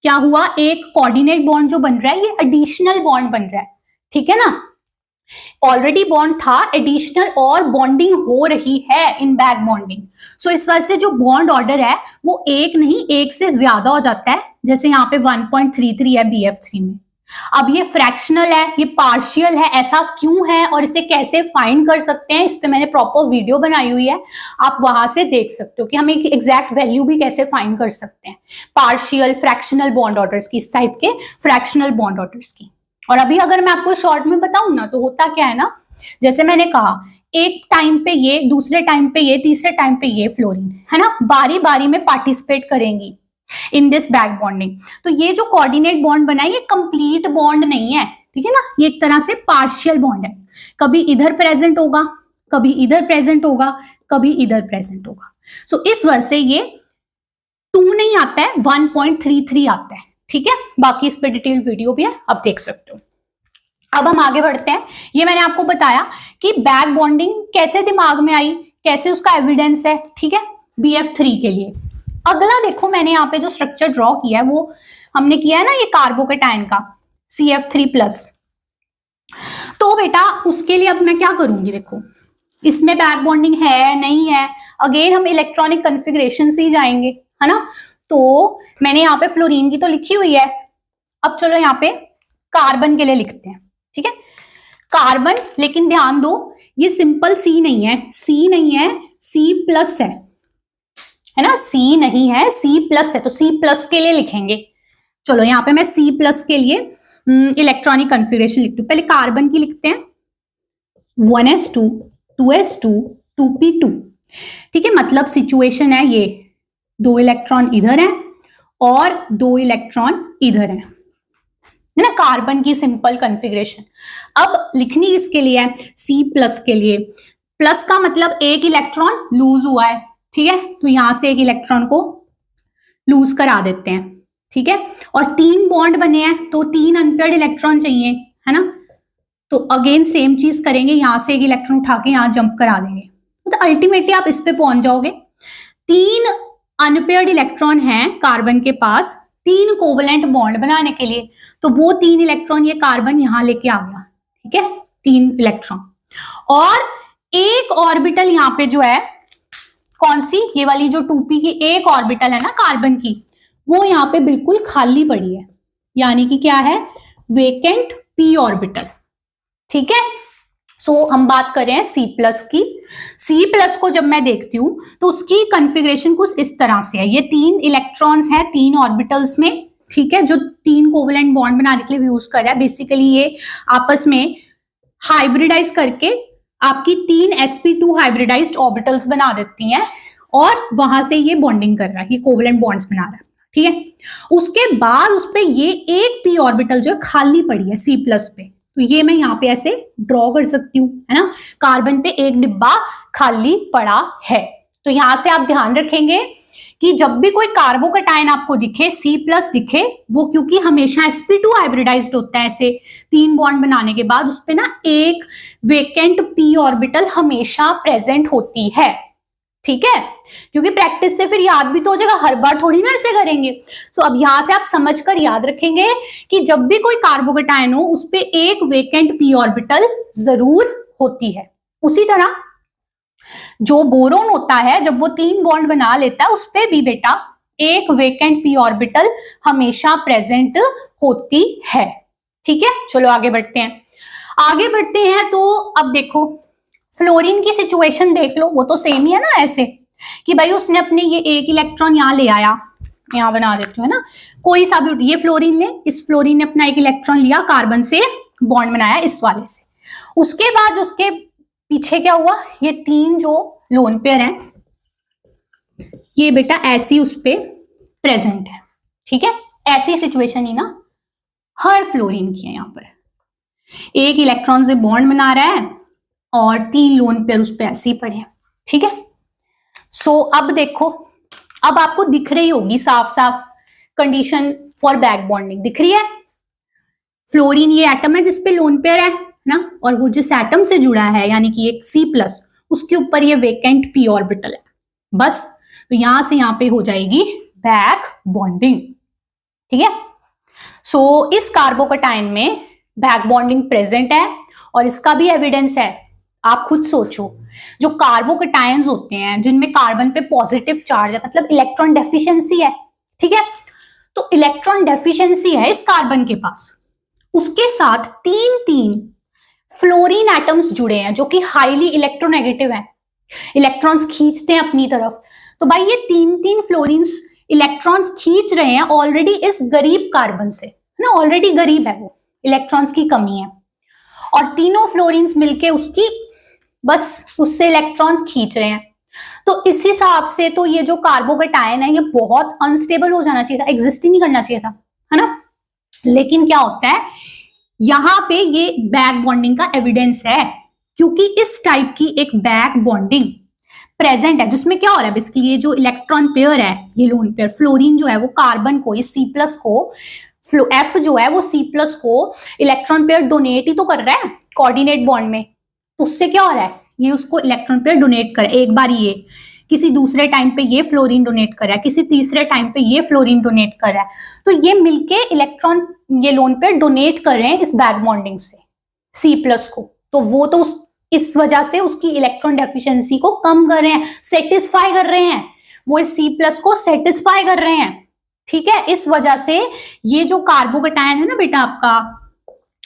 क्या हुआ, एक कोऑर्डिनेट बॉन्ड जो बन रहा है, ये एडिशनल बॉन्ड बन रहा है, ठीक है ना। ऑलरेडी बॉन्ड था, एडिशनल और बॉन्डिंग हो रही है इन बैक बॉन्डिंग। सो इस वजह से जो बॉन्ड ऑर्डर है वो एक नहीं, एक से ज्यादा हो जाता है, जैसे यहाँ पे 1.33 है BF3 में। अब ये फ्रैक्शनल है, ये पार्शियल है, ऐसा क्यों है और इसे कैसे फाइंड कर सकते हैं, इस पे मैंने प्रॉपर वीडियो बनाई हुई है, आप वहां से देख सकते हो कि हम एक एग्जैक्ट वैल्यू भी कैसे फाइंड कर सकते हैं पार्शियल फ्रैक्शनल बॉन्ड ऑर्डर्स की, इस टाइप के फ्रैक्शनल बॉन्ड ऑर्डर्स की। और अभी अगर मैं आपको शॉर्ट में बताऊं ना, तो होता क्या है ना, जैसे मैंने कहा एक टाइम पे ये, दूसरे टाइम पे ये, तीसरे टाइम पे ये फ्लोरीन, है ना, बारी बारी में पार्टिसिपेट करेंगी इन दिस बैक बॉन्डिंग। तो ये जो कोऑर्डिनेट बॉन्ड बना है, ये कंप्लीट बॉन्ड नहीं है, ठीक है ना, ये एक तरह से पार्शियल बॉन्ड है, कभी इधर प्रेजेंट होगा, कभी इधर प्रेजेंट होगा, कभी इधर प्रेजेंट होगा। सो इस वजह से ये 2 नहीं आता है, 1.33 आता है, ठीक है। बाकी इस पे डिटेल वीडियो भी है, आप देख सकते हो। अब हम आगे बढ़ते हैं। ये मैंने आपको बताया कि बैक बॉन्डिंग कैसे दिमाग में आई, कैसे उसका एविडेंस है, ठीक है, BF3 के लिए। अगला देखो, मैंने यहाँ पे जो स्ट्रक्चर ड्रॉ किया है वो हमने किया है ना, ये कार्बोकेटाइन का CF3+। तो बेटा उसके लिए अब मैं क्या करूंगी, देखो इसमें बैक बॉन्डिंग है नहीं है, अगेन हम इलेक्ट्रॉनिक कॉन्फ़िगरेशन से ही जाएंगे, है ना। तो मैंने यहाँ पे फ्लोरीन की तो लिखी हुई है, अब चलो यहाँ पे कार्बन के लिए लिखते हैं, ठीक है। कार्बन, लेकिन ध्यान दो ये सिंपल सी नहीं है, सी नहीं है, सी प्लस है ना, सी नहीं है, सी प्लस है, तो सी प्लस के लिए लिखेंगे। चलो यहाँ पे मैं सी प्लस के लिए इलेक्ट्रॉनिक कन्फिगरेशन लिखती हूँ। पहले कार्बन की लिखते हैं, 1s2 2s2 2p2। ठीक है, मतलब सिचुएशन है ये, 2 इलेक्ट्रॉन इधर है और 2 इलेक्ट्रॉन इधर है ना, कार्बन की सिंपल कन्फिगरेशन। अब लिखनी इसके लिए है सी प्लस के लिए, प्लस का मतलब एक इलेक्ट्रॉन लूज हुआ है, ठीक है, तो यहां से एक इलेक्ट्रॉन को लूज करा देते हैं, ठीक है, और 3 बॉन्ड बने हैं तो 3 अनपेयर्ड इलेक्ट्रॉन चाहिए, है ना, तो अगेन सेम चीज करेंगे, यहां से एक इलेक्ट्रॉन उठा के यहां जंप करा देंगे, तो अल्टीमेटली आप इस पे पहुंच जाओगे। 3 अनपेयर्ड इलेक्ट्रॉन हैं कार्बन के पास 3 कोवलेंट बॉन्ड बनाने के लिए, तो वो 3 इलेक्ट्रॉन ये कार्बन यहां लेके आ गया, ठीक है, 3 इलेक्ट्रॉन, और एक ऑर्बिटल यहां पे जो है, कौन सी, ये वाली जो 2p की एक ऑर्बिटल है ना कार्बन की, वो यहाँ पे बिल्कुल खाली पड़ी है, यानी कि क्या है, वेकेंट p ऑर्बिटल, ठीक है। सो हम बात कर रहे हैं सी प्लस की। सी प्लस को जब मैं देखती हूं तो उसकी कन्फिग्रेशन कुछ इस तरह से है, ये 3 इलेक्ट्रॉन्स हैं 3 ऑर्बिटल्स में, ठीक है, जो 3 कोवलेंट बॉन्ड बनाने के लिए यूज कर रहा है। बेसिकली ये आपस में हाइब्रिडाइज करके आपकी 3 sp2 हाइब्रिडाइज्ड ऑर्बिटल्स बना देती हैं और वहां से ये बॉन्डिंग कर रहा है, ये कोवलेंट बॉन्ड्स बना रहा है, ठीक है। उसके बाद उस पे ये एक p ऑर्बिटल जो खाली पड़ी है सी प्लस पे, तो ये मैं यहाँ पे ऐसे ड्रॉ कर सकती हूँ, है ना, कार्बन पे एक डिब्बा खाली पड़ा है। तो यहां से आप ध्यान रखेंगे कि जब भी कोई कार्बोकैटायन आपको दिखे, सी प्लस दिखे, वो क्योंकि हमेशा sp2 हाइब्रिडाइज्ड होता है, ऐसे 3 बॉन्ड बनाने के बाद उस पे ना एक वेकेंट p ऑर्बिटल हमेशा प्रेजेंट होती है, ठीक है, क्योंकि प्रैक्टिस से फिर याद भी तो हो जाएगा, हर बार थोड़ी ना ऐसे करेंगे। सो अब यहां से आप समझकर याद रखेंगे कि जब भी कोई कार्बोकैटायन हो उस पे एक वेकेंट p ऑर्बिटल जरूर होती है। उसी तरह जो बोरोन होता है, जब वो 3 बॉन्ड बना लेता है उस पे भी बेटा एक वेकेंट p ऑर्बिटल हमेशा प्रेजेंट होती है, ठीक है। चलो आगे बढ़ते हैं, आगे बढ़ते हैं। तो अब देखो फ्लोरीन की सिचुएशन देख लो, वो तो सेम ही है ना, ऐसे कि भाई उसने अपने ये एक इलेक्ट्रॉन यहाँ ले आया, यहाँ बना देती हूँ, है ना, कोई सा भी, ये फ्लोरीन ले, इस फ्लोरीन ने अपना एक इलेक्ट्रॉन लिया, कार्बन से बॉन्ड बनाया इस वाले से, उसके बाद उसके पीछे क्या हुआ, ये 3 जो लोन पेयर हैं ये बेटा ऐसी उस पे प्रेजेंट है, ठीक है। ऐसी सिचुएशन ही ना हर फ्लोरीन की है, यहाँ पर एक इलेक्ट्रॉन से बॉन्ड बना रहा है और 3 लोन पेयर उस पे ऐसे ही पड़े हैं, ठीक है। सो अब देखो, अब आपको दिख रही होगी साफ साफ कंडीशन फॉर बैक बॉन्डिंग, दिख रही है। फ्लोरीन ये एटम है जिसपे लोन पेयर है ना, और वो जिस एटम से जुड़ा है यानी कि एक सी प्लस, उसके ऊपर ये वेकेंट p ऑर्बिटल है, बस। तो यहां से यहां पे हो जाएगी बैक बॉन्डिंग, ठीक है। सो इस कार्बोकैटायन में बैक बॉन्डिंग प्रेजेंट है और इसका भी एविडेंस है। आप खुद सोचो, जो कार्बोकैटायंस होते हैं जिनमें कार्बन पे पॉजिटिव चार्ज है, मतलब इलेक्ट्रॉन डेफिशिएंसी है, ठीक है, तो इलेक्ट्रॉन डेफिशिएंसी है इस कार्बन के पास, उसके साथ 3 फ्लोरीन एटम्स जुड़े हैं जो कि हाईली इलेक्ट्रोनेगेटिव हैं, इलेक्ट्रॉन्स खींचते हैं अपनी तरफ। तो भाई ये 3 फ्लोरीन्स इलेक्ट्रॉन्स खींच रहे हैं ऑलरेडी इस गरीब कार्बन से, है ना, ऑलरेडी गरीब है वो, इलेक्ट्रॉन्स की कमी है, और तीनों फ्लोरीन्स मिलके उसकी बस उससे इलेक्ट्रॉन्स खींच रहे हैं। तो इस हिसाब से तो ये जो कार्बोकैटायन है ये बहुत अनस्टेबल हो जाना चाहिए था, एग्जिस्ट ही नहीं करना चाहिए था, है ना। लेकिन क्या होता है, यहां पे ये बैक बॉन्डिंग का एविडेंस है, क्योंकि इस टाइप की एक बैक बॉन्डिंग प्रेजेंट है जिसमें क्या हो रहा है, बेसिकली ये जो इलेक्ट्रॉन पेयर है, ये लोन पेयर फ्लोरीन जो है वो कार्बन को, ये सी प्लस को, एफ जो है वो सी प्लस को इलेक्ट्रॉन पेयर डोनेट ही तो कर रहा है कोऑर्डिनेट बॉन्ड में, तो उससे क्या हो रहा है, ये उसको इलेक्ट्रॉन पेयर डोनेट कर, एक बार ये किसी दूसरे टाइम पे ये फ्लोरीन डोनेट कर रहा है, किसी तीसरे टाइम पे ये फ्लोरीन डोनेट कर रहा है, तो ये मिलके इलेक्ट्रॉन ये लोन पेयर डोनेट कर रहे हैं इस बैक बॉन्डिंग से सी प्लस को, तो वो तो इस वजह से उसकी इलेक्ट्रॉन डेफिशिएंसी को कम कर रहे हैं, सेटिस्फाई कर रहे हैं, वो इस सी प्लस को सेटिस्फाई कर रहे हैं, ठीक है। इस वजह से ये जो कार्बोकैटायन है ना बेटा आपका,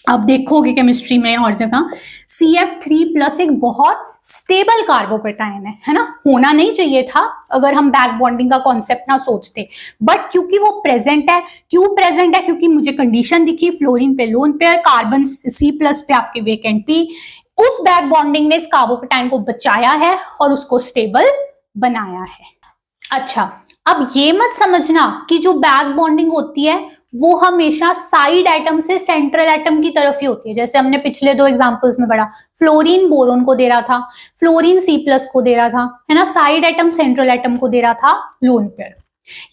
आप देखोगे केमिस्ट्री में और जगह CF3+ एक बहुत स्टेबल कार्बोकेटाइन है ना, होना नहीं चाहिए था अगर हम बैक बॉन्डिंग का कॉन्सेप्ट ना सोचते, बट क्योंकि वो प्रेजेंट है। क्यों प्रेजेंट है? क्योंकि मुझे कंडीशन दिखी, फ्लोरीन पे लोन पेयर, कार्बन C+ पे आपके वेकेंट पी, उस बैक बॉन्डिंग ने इस कार्बोकेटाइन को बचाया है और उसको स्टेबल बनाया है। अच्छा, अब ये मत समझना कि जो बैक बॉन्डिंग होती है वो हमेशा साइड एटम से सेंट्रल एटम की तरफ ही होती है। जैसे हमने पिछले 2 एग्जांपल्स में पढ़ा, फ्लोरीन बोरोन को दे रहा था, फ्लोरीन C+ को दे रहा था, है ना, साइड एटम सेंट्रल एटम को दे रहा था लोन पेयर।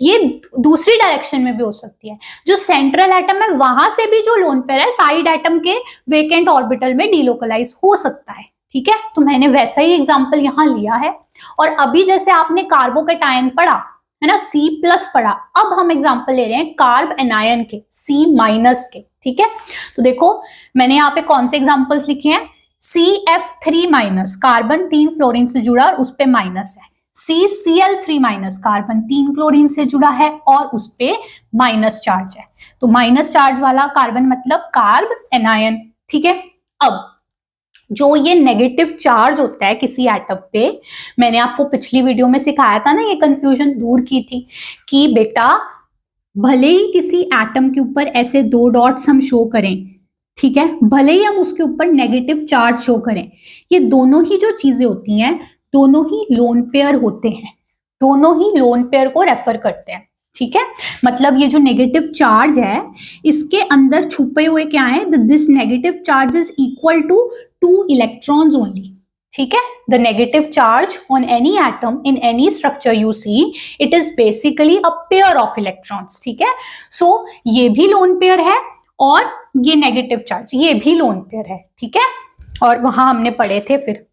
ये दूसरी डायरेक्शन में भी हो सकती है, जो सेंट्रल एटम है वहां से भी जो लोन पेयर है साइड एटम के वेकेंट ऑर्बिटल में डिलोकलाइज हो सकता है। ठीक है, तो मैंने वैसा ही एग्जाम्पल यहां लिया है। और अभी जैसे आपने कार्बोकेटाइन पढ़ा है ना, C+ पढ़ा, अब हम एग्जांपल ले रहे हैं कार्ब एनायन के, C- के। ठीक है, तो देखो मैंने यहाँ पे कौन से एग्जांपल्स लिखे हैं। CF3- कार्बन 3 फ्लोरीन से जुड़ा और उस पे माइनस है। CCl3- कार्बन 3 क्लोरीन से जुड़ा है और उस पे माइनस चार्ज है। तो माइनस चार्ज वाला कार्बन मतलब कार्ब एनायन। ठीक है, अब जो ये नेगेटिव चार्ज होता है किसी एटम पे, मैंने आपको पिछली वीडियो में सिखाया था ना, ये कंफ्यूजन दूर की थी कि बेटा भले ही किसी एटम के ऊपर ऐसे 2 डॉट्स हम शो करें, ठीक है, भले ही हम उसके ऊपर नेगेटिव चार्ज शो करें, ये दोनों ही जो चीजें होती हैं दोनों ही लोन पेयर होते हैं, दोनों ही लोन पेयर को रेफर करते हैं। ठीक है, मतलब ये जो नेगेटिव चार्ज है इसके अंदर छुपे हुए क्या है, this negative charge is equal to 2 electrons only. ठीक है, the negative charge on any atom in any structure you see, it is basically a pair of electrons. ठीक है, सो ये भी लोन पेयर है और ये नेगेटिव चार्ज ये भी लोन पेयर है। ठीक है, और वहां हमने पढ़े थे फिर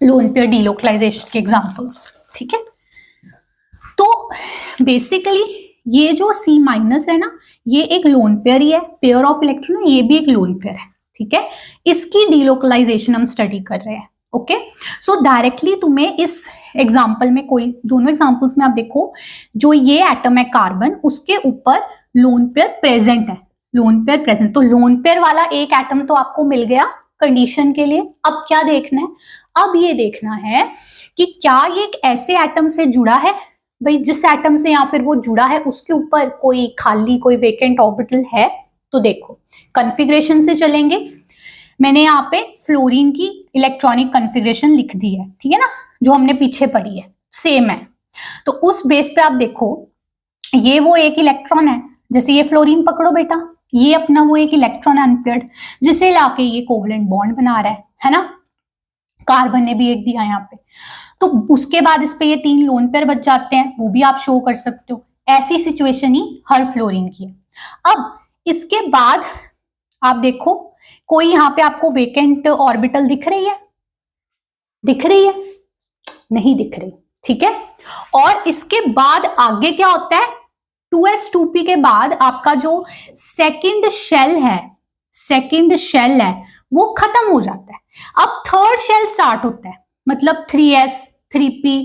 लोन पेयर डीलोकलाइजेशन के एग्जांपल्स। ठीक है, तो बेसिकली ये जो C- है ना, ये एक लोन पेयर ही है, पेयर ऑफ इलेक्ट्रॉन, ये भी एक लोन पेयर है। ठीक है, इसकी डीलोकलाइजेशन हम स्टडी कर रहे हैं। ओके, सो डायरेक्टली तुम्हें इस एग्जांपल में, कोई दोनों एग्जांपल्स में आप देखो, जो ये एटम है कार्बन, उसके ऊपर लोन पेयर प्रेजेंट है, लोन पेयर प्रेजेंट, तो लोन पेयर वाला एक एटम तो आपको मिल गया कंडीशन के लिए। अब क्या देखना है, अब ये देखना है कि क्या ये एक ऐसे एटम से जुड़ा है, भाई जिस एटम से या फिर वो जुड़ा है उसके ऊपर कोई खाली, कोई वेकेंट ऑर्बिटल है। तो देखो कॉन्फ़िगरेशन से चलेंगे, मैंने यहाँ पे फ्लोरीन की इलेक्ट्रॉनिक कॉन्फ़िगरेशन लिख दी है, ठीक है ना, जो हमने पीछे पढ़ी है सेम है। तो उस बेस पे आप देखो, ये वो एक इलेक्ट्रॉन है, जैसे ये फ्लोरीन पकड़ो बेटा, ये अपना वो एक इलेक्ट्रॉन अनपेयर्ड, जिसे लाके ये कोवलेंट बॉन्ड बना रहा है ना, कार्बन ने भी एक दिया यहाँ पे। तो उसके बाद इस पे ये 3 लोन पेयर बच जाते हैं, वो भी आप शो कर सकते हो। ऐसी सिचुएशन ही हर फ्लोरीन की है। अब इसके बाद आप देखो, कोई यहाँ पे आपको वेकेंट ऑर्बिटल दिख रही है, दिख रही है? नहीं दिख रही। ठीक है, और इसके बाद आगे क्या होता है, 2s2p के बाद आपका जो सेकंड शेल है, सेकंड शेल है वो खत्म हो जाता है। अब थर्ड शेल स्टार्ट होता है, मतलब 3s 3p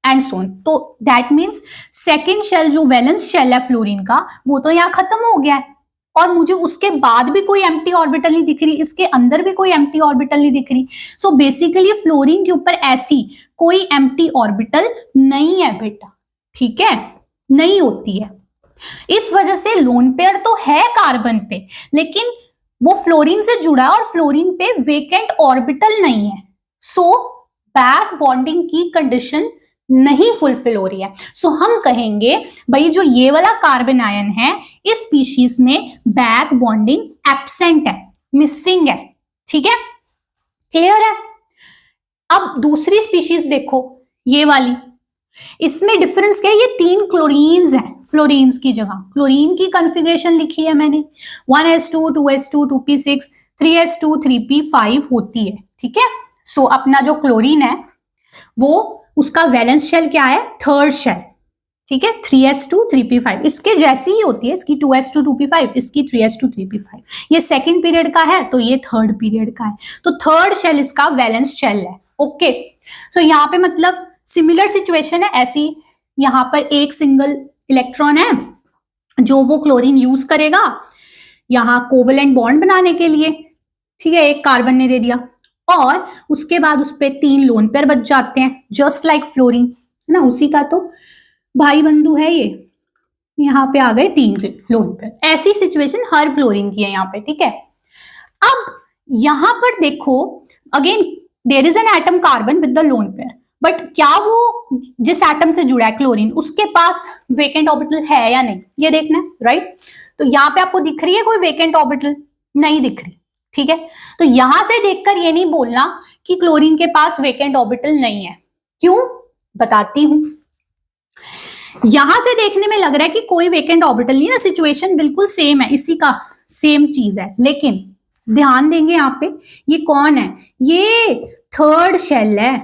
and so on. तो दैट मींस सेकंड शेल जो वैलेंस शेल है फ्लोरीन का, वो तो यहाँ खत्म हो गया है, और मुझे उसके बाद भी कोई एम्प्टी ऑर्बिटल नहीं दिख रही, इसके अंदर भी कोई एम्प्टी ऑर्बिटल नहीं दिख रही। सो बेसिकली फ्लोरीन के ऊपर ऐसी कोई एम्प्टी ऑर्बिटल नहीं है बेटा। ठीक है, नहीं होती है। इस वजह से लोन पेयर तो है कार्बन पे, लेकिन वो फ्लोरीन से जुड़ा है और फ्लोरीन पे वेकेंट ऑर्बिटल नहीं है। सो बैक बॉन्डिंग की कंडीशन नहीं फुलफिल हो रही है। सो हम कहेंगे भाई जो ये वाला कार्बन आयन है, इस स्पीशीज में बैक बॉन्डिंग एब्सेंट है, मिसिंग है। ठीक है, क्लियर है? अब दूसरी स्पीशीज देखो, ये वाली, इसमें डिफरेंस क्या है, ये 3 क्लोरीन्स हैं फ्लोरीन्स की जगह। क्लोरीन की कॉन्फ़िगरेशन लिखी है मैंने, 1s2 2s2 2p6 3s2 3p5 होती है। ठीक है, सो अपना जो क्लोरीन है वो, उसका वैलेंस शेल क्या है, थर्ड शेल। ठीक है, 3s2 3p5 इसके जैसी ही होती है, इसकी 2s2 2p5, इसकी 3s2 3p5। ये सेकंड पीरियड का है तो ये थर्ड पीरियड का है, तो थर्ड शेल इसका वैलेंस शेल है। ओके, सो यहाँ पे मतलब सिमिलर सिचुएशन है ऐसी, यहाँ पर एक सिंगल इलेक्ट्रॉन है जो वो क्लोरीन यूज करेगा, यहाँ कोवेलेंट बॉन्ड बनाने के लिए, ठीक है, एक कार्बन ने दे दिया, और उसके बाद उस पे 3 लोन पेयर बच जाते हैं, जस्ट लाइक फ्लोरीन, है ना, उसी का तो भाई बंधु है ये। यहाँ पे आ गए 3 लोन पेयर। ऐसी सिचुएशन हर क्लोरीन की है यहाँ पे, ठीक है। अब यहां पर देखो, again there is an atom carbon with the lone pair, but क्या वो जिस एटम से जुड़ा है क्लोरीन उसके पास वेकेंट ऑर्बिटल है या नहीं, ये देखना है, राइट। तो यहाँ पे आपको दिख रही है कोई वेकेंट ऑर्बिटल? नहीं दिख रही, ठीक है। तो यहां से देखकर ये नहीं बोलना कि क्लोरीन के पास वेकेंट ऑर्बिटल नहीं है। क्यों, बताती हूं। यहां से देखने में लग रहा है कि कोई वेकेंट ऑर्बिटल नहीं है ना, सिचुएशन बिल्कुल सेम है, इसी का सेम चीज है, लेकिन ध्यान देंगे यहाँ पे, ये कौन है, ये थर्ड शेल है,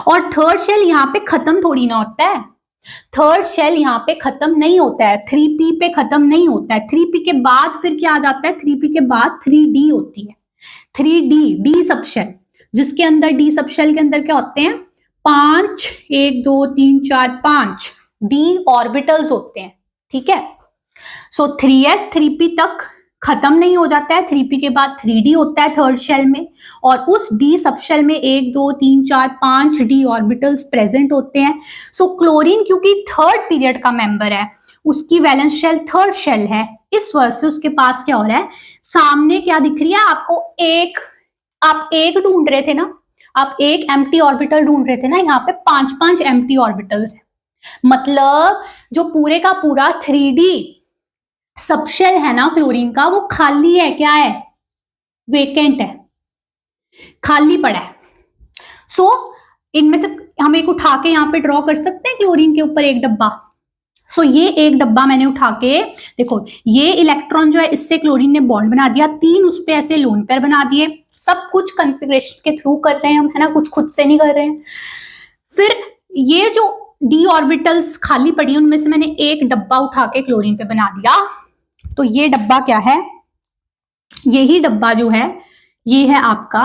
और थर्ड शेल यहाँ पे खत्म थोड़ी ना होता है, थर्ड शेल यहाँ पे खत्म नहीं होता है, 3p पे खत्म नहीं होता है। 3p के बाद फिर क्या आ जाता है, 3p के बाद 3d होती है, 3d, डी सबशेल, जिसके अंदर डी सबशेल के अंदर क्या होते हैं, 5, 1 2 3 4 5 डी ऑर्बिटल्स होते हैं, ठीक है। सो 3s 3p तक खत्म नहीं हो जाता है, 3p के बाद 3d होता है थर्ड शेल में, और उस d सबशेल में 1 2 3 4 5 d ऑर्बिटल्स प्रेजेंट होते हैं। सो क्लोरीन क्योंकि थर्ड पीरियड का मेंबर है, उसकी वैलेंस शेल थर्ड शेल है, इस वजह से उसके पास क्या हो रहा है, सामने क्या दिख रही है आपको, एक, आप एक ढूंढ रहे थे ना, आप एक एम्प्टी ऑर्बिटल ढूंढ रहे थे ना, यहाँ पे 5 एम्प्टी ऑर्बिटल्स है, मतलब जो पूरे का पूरा 3d सबशेल है ना क्लोरीन का, वो खाली है, क्या है, वेकेंट है, खाली पड़ा है। सो इनमें से हम एक उठा के यहाँ पे ड्रॉ कर सकते हैं क्लोरीन के ऊपर एक डब्बा। सो ये एक डब्बा मैंने उठा के, देखो ये इलेक्ट्रॉन जो है इससे क्लोरीन ने बॉन्ड बना दिया, 3 उस पे ऐसे लोन पेयर बना दिए, सब कुछ कॉन्फ़िगरेशन के थ्रू कर रहे हैं हम, है ना, कुछ खुद से नहीं कर रहे हैं। फिर ये जो डी ऑर्बिटल्स खाली पड़ी उनमें से मैंने एक डब्बा उठा के क्लोरीन पे बना दिया, तो ये डब्बा क्या है, यही डब्बा जो है ये है आपका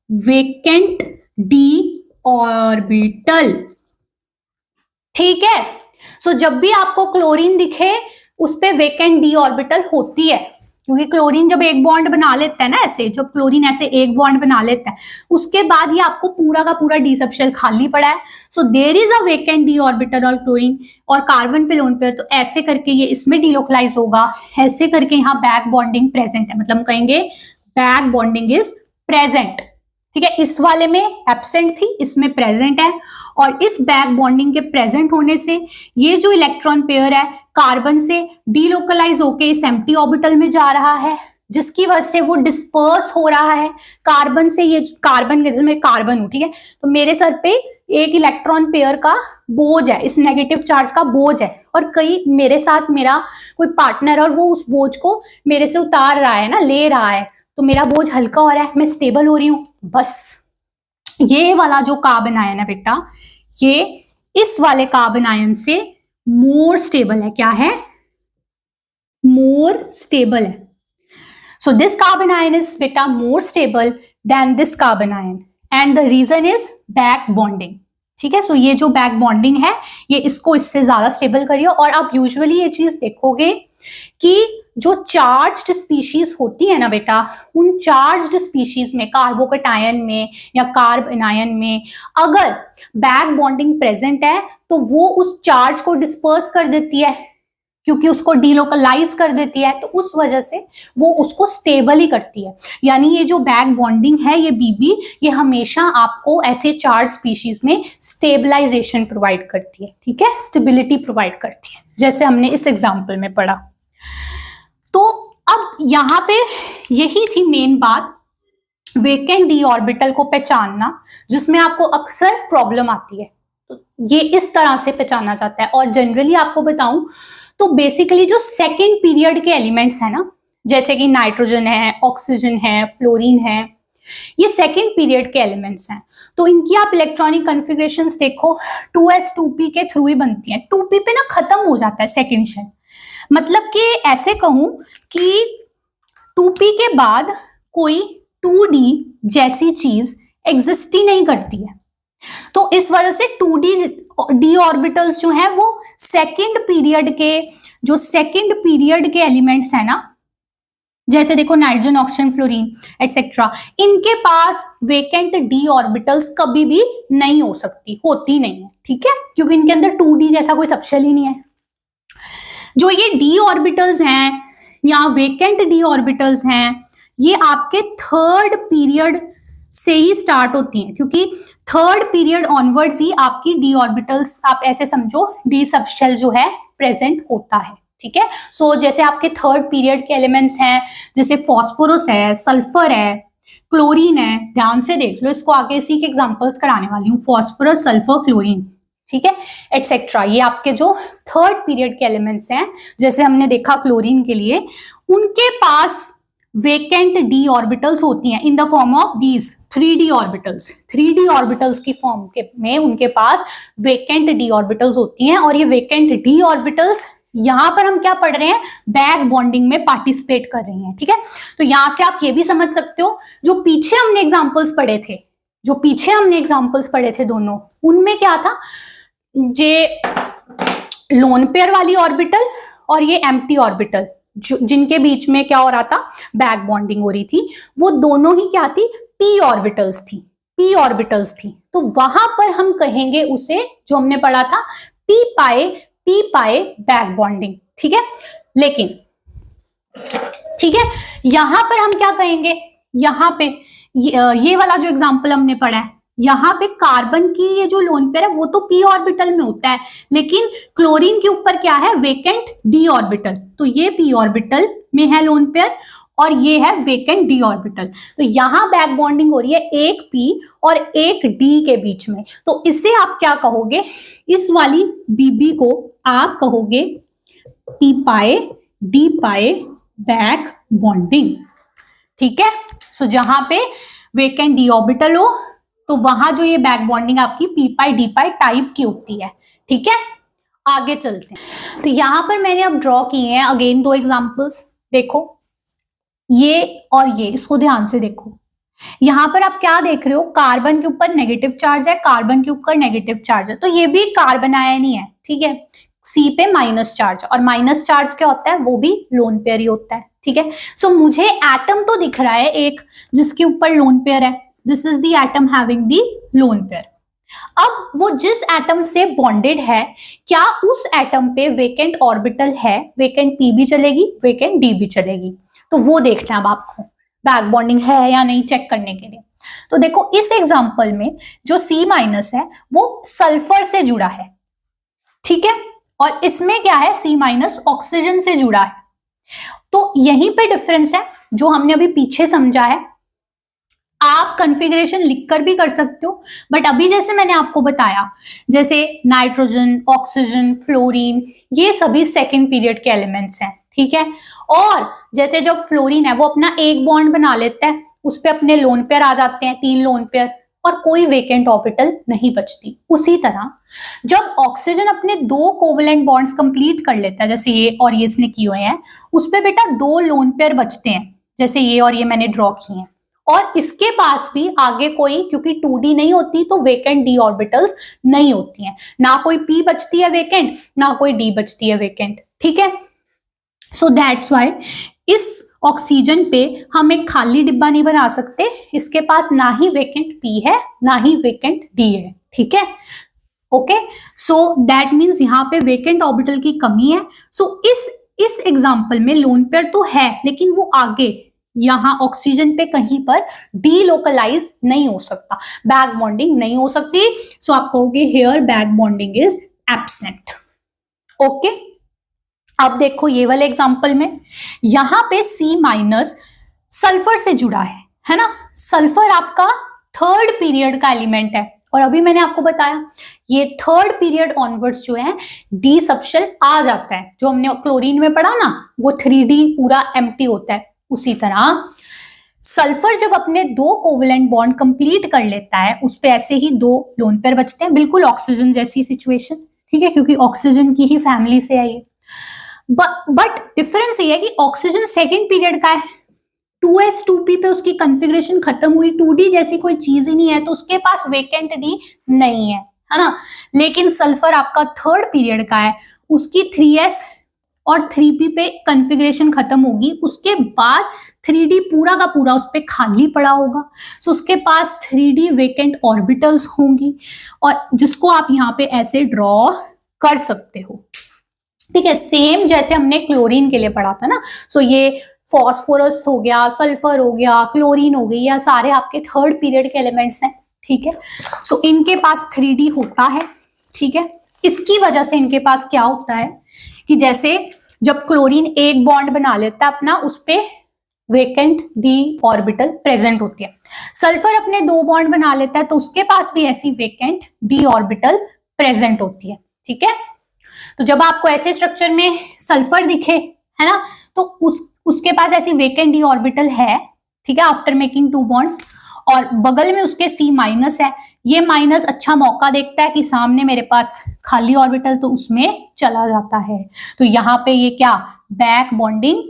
वेकेंट डी ऑर्बिटल, ठीक है। सो जब भी आपको क्लोरीन दिखे उस पे वेकेंट डी ऑर्बिटल होती है, क्योंकि क्लोरीन जब एक बॉन्ड बना लेता है ना, ऐसे जब क्लोरीन ऐसे एक बॉन्ड बना लेता है उसके बाद ये आपको पूरा का पूरा डी सबशेल खाली पड़ा है। So there is a vacant D orbital on chlorine, और कार्बन पे लोन पेयर, तो ऐसे करके ये इसमें डीलोकलाइज होगा, ऐसे करके यहाँ बैक बॉन्डिंग प्रेजेंट है, मतलब कहेंगे बैक बॉन्डिंग इज प्रेजेंट, ठीक है। इस वाले में एब्सेंट थी, इसमें प्रेजेंट है, और इस बैक बॉन्डिंग के प्रेजेंट होने से ये जो इलेक्ट्रॉन पेयर है कार्बन से डीलोकलाइज होके इस एम्प्टी ऑर्बिटल में जा रहा है, जिसकी वजह से वो डिस्पर्स हो रहा है कार्बन से। ये कार्बन के, जैसे मैं कार्बन हूं, ठीक है, तो मेरे सर पे एक इलेक्ट्रॉन पेयर का बोझ है, इस नेगेटिव चार्ज का बोझ है, और कई मेरे साथ मेरा कोई पार्टनर और वो उस बोझ को मेरे से उतार रहा है ना, ले रहा है, तो मेरा बोझ हल्का हो रहा है, मैं स्टेबल हो रही हूँ। बस ये वाला जो कार्बन आयन है बेटा, ये इस वाले कार्बन आयन से मोर स्टेबल है, क्या है, मोर स्टेबल है। So this carbon ion is better more stable than this carbon ion, and the reason is back bonding, ठीक है। सो ये जो बैक बॉन्डिंग है ये इसको इससे ज्यादा स्टेबल करिए, और आप यूजुअली ये चीज देखोगे कि जो चार्ज्ड स्पीशीज होती है ना बेटा, उन चार्ज्ड स्पीशीज में, कार्बोकेटायन में या कार्ब एनायन में, अगर बैक बॉन्डिंग प्रेजेंट है तो वो उस चार्ज को डिस्पर्स कर देती है, क्योंकि उसको डीलोकलाइज कर देती है, तो उस वजह से वो उसको स्टेबल ही करती है। यानी ये जो बैक बॉन्डिंग है, ये बीबी, ये हमेशा आपको ऐसे चार्ज स्पीशीज में स्टेबलाइजेशन प्रोवाइड करती है, ठीक है, स्टेबिलिटी प्रोवाइड करती है, जैसे हमने इस एग्जाम्पल में पढ़ा। तो अब यहां पे यही थी मेन बात, वेकेंट डी ऑर्बिटल को पहचानना, जिसमें आपको अक्सर प्रॉब्लम आती है। तो ये इस तरह से पहचाना जाता है, और जनरली आपको बताऊं तो बेसिकली जो सेकेंड पीरियड के एलिमेंट्स है ना, जैसे कि नाइट्रोजन है, ऑक्सीजन है, फ्लोरीन है, ये सेकेंड पीरियड के एलिमेंट्स हैं। तो इनकी आप इलेक्ट्रॉनिक कॉन्फ़िगरेशंस देखो, 2s 2p के थ्रू ही बनती है। 2p पे ना खत्म हो जाता है सेकेंड शेल, मतलब कि ऐसे कहूं कि 2p के बाद कोई 2d जैसी चीज एग्जिस्ट ही नहीं करती है। तो इस वजह से 2d ऑर्बिटल्स जो हैं वो सेकेंड पीरियड के, जो सेकेंड पीरियड के एलिमेंट्स हैं ना, जैसे देखो नाइट्रोजन, ऑक्सीजन, फ्लोरीन एटसेट्रा, इनके पास वेकेंट डी ऑर्बिटल्स कभी भी नहीं हो सकती, होती नहीं है, ठीक है, क्योंकि इनके अंदर 2d जैसा कोई सबशेल ही नहीं है। जो ये डी ऑर्बिटल्स हैं या वेकेंट डी ऑर्बिटल्स हैं, ये आपके थर्ड पीरियड से ही स्टार्ट होती हैं, क्योंकि थर्ड पीरियड ऑनवर्ड्स ही आपकी डी ऑर्बिटल्स, आप ऐसे समझो, डी सबशेल जो है प्रेजेंट होता है, ठीक है। सो जैसे आपके थर्ड पीरियड के एलिमेंट्स हैं, जैसे फॉस्फोरस है, सल्फर है, क्लोरीन है, ध्यान से देख लो इसको, आगे इसी के एग्जांपल्स कराने वाली हूँ, फॉस्फोरस, सल्फर, क्लोरीन, ठीक है, एटसेट्रा। ये आपके जो थर्ड पीरियड के एलिमेंट्स हैं, जैसे हमने देखा क्लोरीन के लिए, उनके पास वेकेंट डी ऑर्बिटल्स होती हैं in the form of these 3d orbitals. 3d orbitals की फॉर्म में उनके पास वेकेंट डी ऑर्बिटल्स होती हैं, और ये वेकेंट डी ऑर्बिटल्स यहां पर हम क्या पढ़ रहे हैं, बैक बॉन्डिंग में पार्टिसिपेट कर रही हैं, ठीक है। तो यहां से आप ये भी समझ सकते हो, जो पीछे हमने एग्जांपल्स पढ़े थे दोनों, उनमें क्या था, ये लोन पेयर वाली ऑर्बिटल और ये एम्प्टी ऑर्बिटल, जिनके बीच में क्या हो रहा था, बैक बॉन्डिंग हो रही थी, वो दोनों ही क्या थी, p ऑर्बिटल्स थी। तो वहां पर हम कहेंगे उसे, जो हमने पढ़ा था, p पाए बैक बॉन्डिंग, ठीक है। लेकिन ठीक है, यहां पर हम क्या कहेंगे, यहां पे ये वाला जो एग्जांपल हमने पढ़ा है, यहां पे कार्बन की ये जो लोन पेयर है वो तो p ऑर्बिटल में होता है, लेकिन क्लोरीन के ऊपर क्या है, वेकेंट d ऑर्बिटल, तो ये p ऑर्बिटल में है लोन पेयर और ये है वेकेंट d ऑर्बिटल। तो यहां बैक बॉन्डिंग हो रही है एक p और एक d के बीच में, तो इससे आप क्या कहोगे, इस वाली bb को आप कहोगे p पाए d पाए बैक बॉन्डिंग, ठीक है। सो जहां पे वेकेंट d ऑर्बिटल हो, तो वहां जो ये बैक बॉन्डिंग आपकी p पाई d पाई टाइप की होती है, ठीक है। आगे चलते हैं, तो यहां पर मैंने अब ड्रॉ किए हैं अगेन दो एग्जांपल्स, देखो ये और ये, इसको ध्यान से देखो। यहां पर आप क्या देख रहे हो, कार्बन के ऊपर नेगेटिव चार्ज है, कार्बन के ऊपर नेगेटिव चार्ज है, तो ये भी कार्बन आयन ही है, ठीक है। सी पे माइनस चार्ज, और माइनस चार्ज क्या होता है, वो भी लोन पेयर ही होता है, ठीक है। सो मुझे एटम तो दिख रहा है एक जिसके ऊपर लोन पेयर है, this is the atom having the lone pair. अब वो जिस एटम से बॉन्डेड है, क्या उस एटम पे वेकेंट ऑर्बिटल है, वेकेंट p भी चलेगी, वेकेंट d भी चलेगी, तो वो देखना है अब आपको, बैक बॉन्डिंग है या नहीं चेक करने के लिए। तो देखो इस एग्जांपल में जो C माइनस है वो सल्फर से जुड़ा है, ठीक है, और इसमें क्या है, C माइनस ऑक्सीजन से जुड़ा है। तो यहीं पे डिफरेंस है जो हमने अभी पीछे समझा है। आप कॉन्फ़िगरेशन लिखकर भी कर सकते हो, बट अभी जैसे मैंने आपको बताया, जैसे नाइट्रोजन, ऑक्सीजन, फ्लोरीन, ये सभी सेकेंड पीरियड के एलिमेंट्स हैं, ठीक है। और जैसे जब फ्लोरीन है वो अपना एक बॉन्ड बना लेता है, उस पे अपने लोन पेयर आ जाते हैं, 3 लोन पेयर, और कोई वेकेंट ऑर्बिटल नहीं बचती। उसी तरह जब ऑक्सीजन अपने 2 कोवेलेंट बॉन्ड्स कंप्लीट कर लेता है, जैसे ये और ये इसने किए हुए हैं, उस पे बेटा 2 लोन पेयर बचते हैं, जैसे ये और ये मैंने ड्रॉ किए हैं, और इसके पास भी आगे कोई, क्योंकि 2d नहीं होती तो वेकेंट d ऑर्बिटल्स नहीं होती हैं, ना कोई p बचती है वेकेंट, ना कोई d बचती है वेकेंट, ठीक है। सो दैट्स व्हाई इस ऑक्सीजन पे हम एक खाली डिब्बा नहीं बना सकते, इसके पास ना ही वेकेंट p है ना ही वेकेंट d है, ठीक है। ओके, सो दैट मीन्स यहाँ पे वेकेंट ऑर्बिटल की कमी है। सो इस एग्जांपल में लोन पेयर तो है, लेकिन वो आगे यहां ऑक्सीजन पे कहीं पर डीलोकलाइज नहीं हो सकता, बैक बॉन्डिंग नहीं हो सकती। सो आप कहोगे hear back bonding is absent. Okay, अब देखो ये वाले एग्जांपल में यहां पे C माइनस सल्फर से जुड़ा है ना। सल्फर आपका थर्ड पीरियड का एलिमेंट है, और अभी मैंने आपको बताया ये थर्ड पीरियड ऑनवर्ड्स जो है डी सबशेल आ जाता है, जो हमने क्लोरीन में पढ़ा ना, वो 3D पूरा एम्प्टी होता है। उसी तरह सल्फर जब अपने 2 कोवेलेंट बॉन्ड कंप्लीट कर लेता है, उस पे ऐसे ही 2 लोन पेयर बचते हैं, बिल्कुल ऑक्सीजन जैसी सिचुएशन, ठीक है, क्योंकि ऑक्सीजन की ही फैमिली से है ये। बट डिफरेंस ये है कि ऑक्सीजन सेकेंड पीरियड का है, 2s2p पे उसकी कॉन्फ़िगरेशन खत्म हुई, 2d जैसी कोई चीज ही नहीं है, तो उसके पास वेकेंट d नहीं है ना। लेकिन सल्फर आपका थर्ड पीरियड का है, उसकी 3s और 3p पे कॉन्फ़िगरेशन खत्म होगी, उसके बाद 3d पूरा का पूरा उस पे खाली पड़ा होगा। सो उसके पास 3d वेकेंट ऑर्बिटल्स होंगी और जिसको आप यहाँ पे ऐसे ड्रॉ कर सकते हो। ठीक है, सेम जैसे हमने क्लोरीन के लिए पढ़ा था ना। सो ये फॉस्फोरस हो गया, सल्फर हो गया, क्लोरीन हो गई, या सारे आपके थर्ड पीरियड के एलिमेंट्स हैं। ठीक है, सो इनके पास 3d होता है। ठीक है, इसकी वजह से इनके पास क्या होता है कि जैसे जब क्लोरीन एक बॉन्ड बना लेता है अपना, उस पे वेकेंट डी ऑर्बिटल प्रेजेंट होती है। सल्फर अपने 2 बॉन्ड बना लेता है तो उसके पास भी ऐसी वेकेंट डी ऑर्बिटल प्रेजेंट होती है। ठीक है, तो जब आपको ऐसे स्ट्रक्चर में सल्फर दिखे, है ना, तो उसके पास ऐसी वेकेंट डी ऑर्बिटल है। ठीक है, आफ्टर मेकिंग 2 बॉन्ड्स, और बगल में उसके C माइनस है। ये माइनस अच्छा मौका देखता है कि सामने मेरे पास खाली ऑर्बिटल, तो उसमें चला जाता है। तो यहाँ पे ये क्या बैक बॉन्डिंग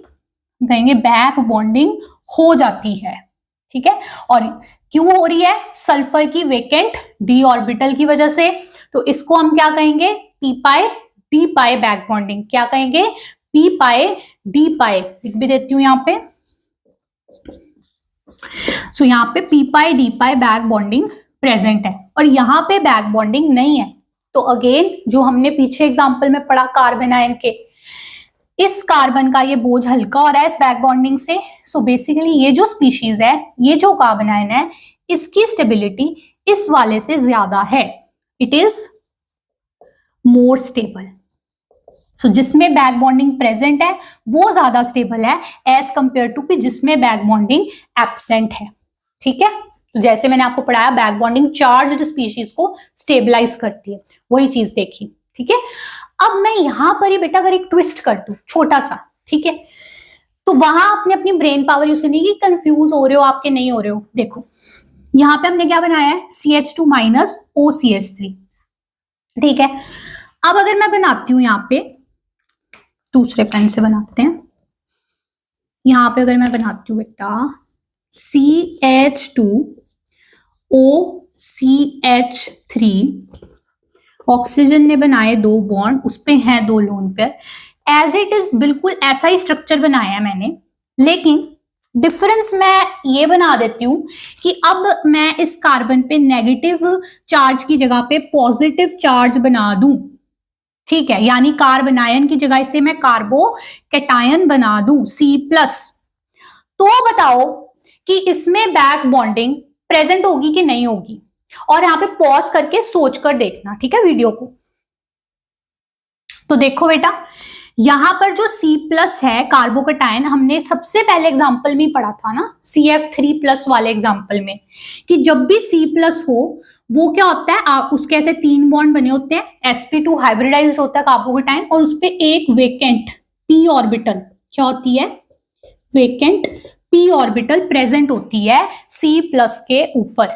कहेंगे, बैक बॉन्डिंग हो जाती है। ठीक है, और क्यों हो रही है? सल्फर की वेकेंट डी ऑर्बिटल की वजह से। तो इसको हम क्या कहेंगे? पी पाई डी पाई बैक बॉन्डिंग। क्या कहेंगे? पी पाई डी पाई। लिख भी देती हूं यहाँ पे। सो यहाँ पे पी पाई डी पाई बैक बॉन्डिंग प्रेजेंट है और यहाँ पे बैक बॉन्डिंग नहीं है। तो अगेन जो हमने पीछे एग्जांपल में पढ़ा कार्बन आयन के, इस कार्बन का ये बोझ हल्का हो रहा है इस बैक बॉन्डिंग से। सो बेसिकली ये जो स्पीशीज है, ये जो कार्बन आयन है, इसकी स्टेबिलिटी इस वाले से ज्यादा है। It is more stable. So जिसमें बैक बॉन्डिंग प्रेजेंट है वो ज्यादा स्टेबल है एज कंपेयर टू जिसमें बैक बॉन्डिंग एब्सेंट है। ठीक है, तो जैसे मैंने आपको पढ़ाया बैक बॉन्डिंग चार्ज्ड स्पीशीज को स्टेबलाइज करती है, वही चीज देखी। ठीक है, अब मैं यहां पर ही बेटा अगर एक ट्विस्ट कर दूं छोटा सा, ठीक है, तो वहां आपने अपनी ब्रेन पावर यूज करनी है कि कंफ्यूज हो रहे हो आपके नहीं हो रहे हो। देखो यहां पे हमने क्या बनाया है, CH2 माइनस OCH3। ठीक है, अब अगर मैं बनाती हूं यहाँ पे, दूसरे पेन से बनाते हैं, यहां पे अगर मैं बनाती हूँ बेटा CH2OCH3, ऑक्सीजन ने बनाए 2 बॉन्ड, उस पे हैं 2 lone pair. As it is बिल्कुल ऐसा ही स्ट्रक्चर बनाया है मैंने, लेकिन डिफरेंस मैं ये बना देती हूं कि अब मैं इस कार्बन पे नेगेटिव चार्ज की जगह पे पॉजिटिव चार्ज बना दूं। ठीक है, यानी कार्बन आयन की जगह से मैं कार्बो कैटायन बना दूं C+। तो बताओ कि इसमें बैक बॉन्डिंग प्रेजेंट होगी कि नहीं होगी, और यहां पे पॉज करके सोच कर देखना। ठीक है, वीडियो को। तो देखो बेटा, यहां पर जो C+ है कार्बोकैटायन, हमने सबसे पहले एग्जांपल में पढ़ा था ना CF3+ वाले एग्जांपल में, कि जब भी C+ हो वो क्या होता है, आप उसके ऐसे 3 बॉन्ड बने होते हैं, sp2 हाइब्रिडाइज्ड होता है कार्बोकैटायन, और उसपे एक वेकेंट p ऑर्बिटल क्या होती है, वेकेंट p ऑर्बिटल प्रेजेंट होती है C+ के ऊपर।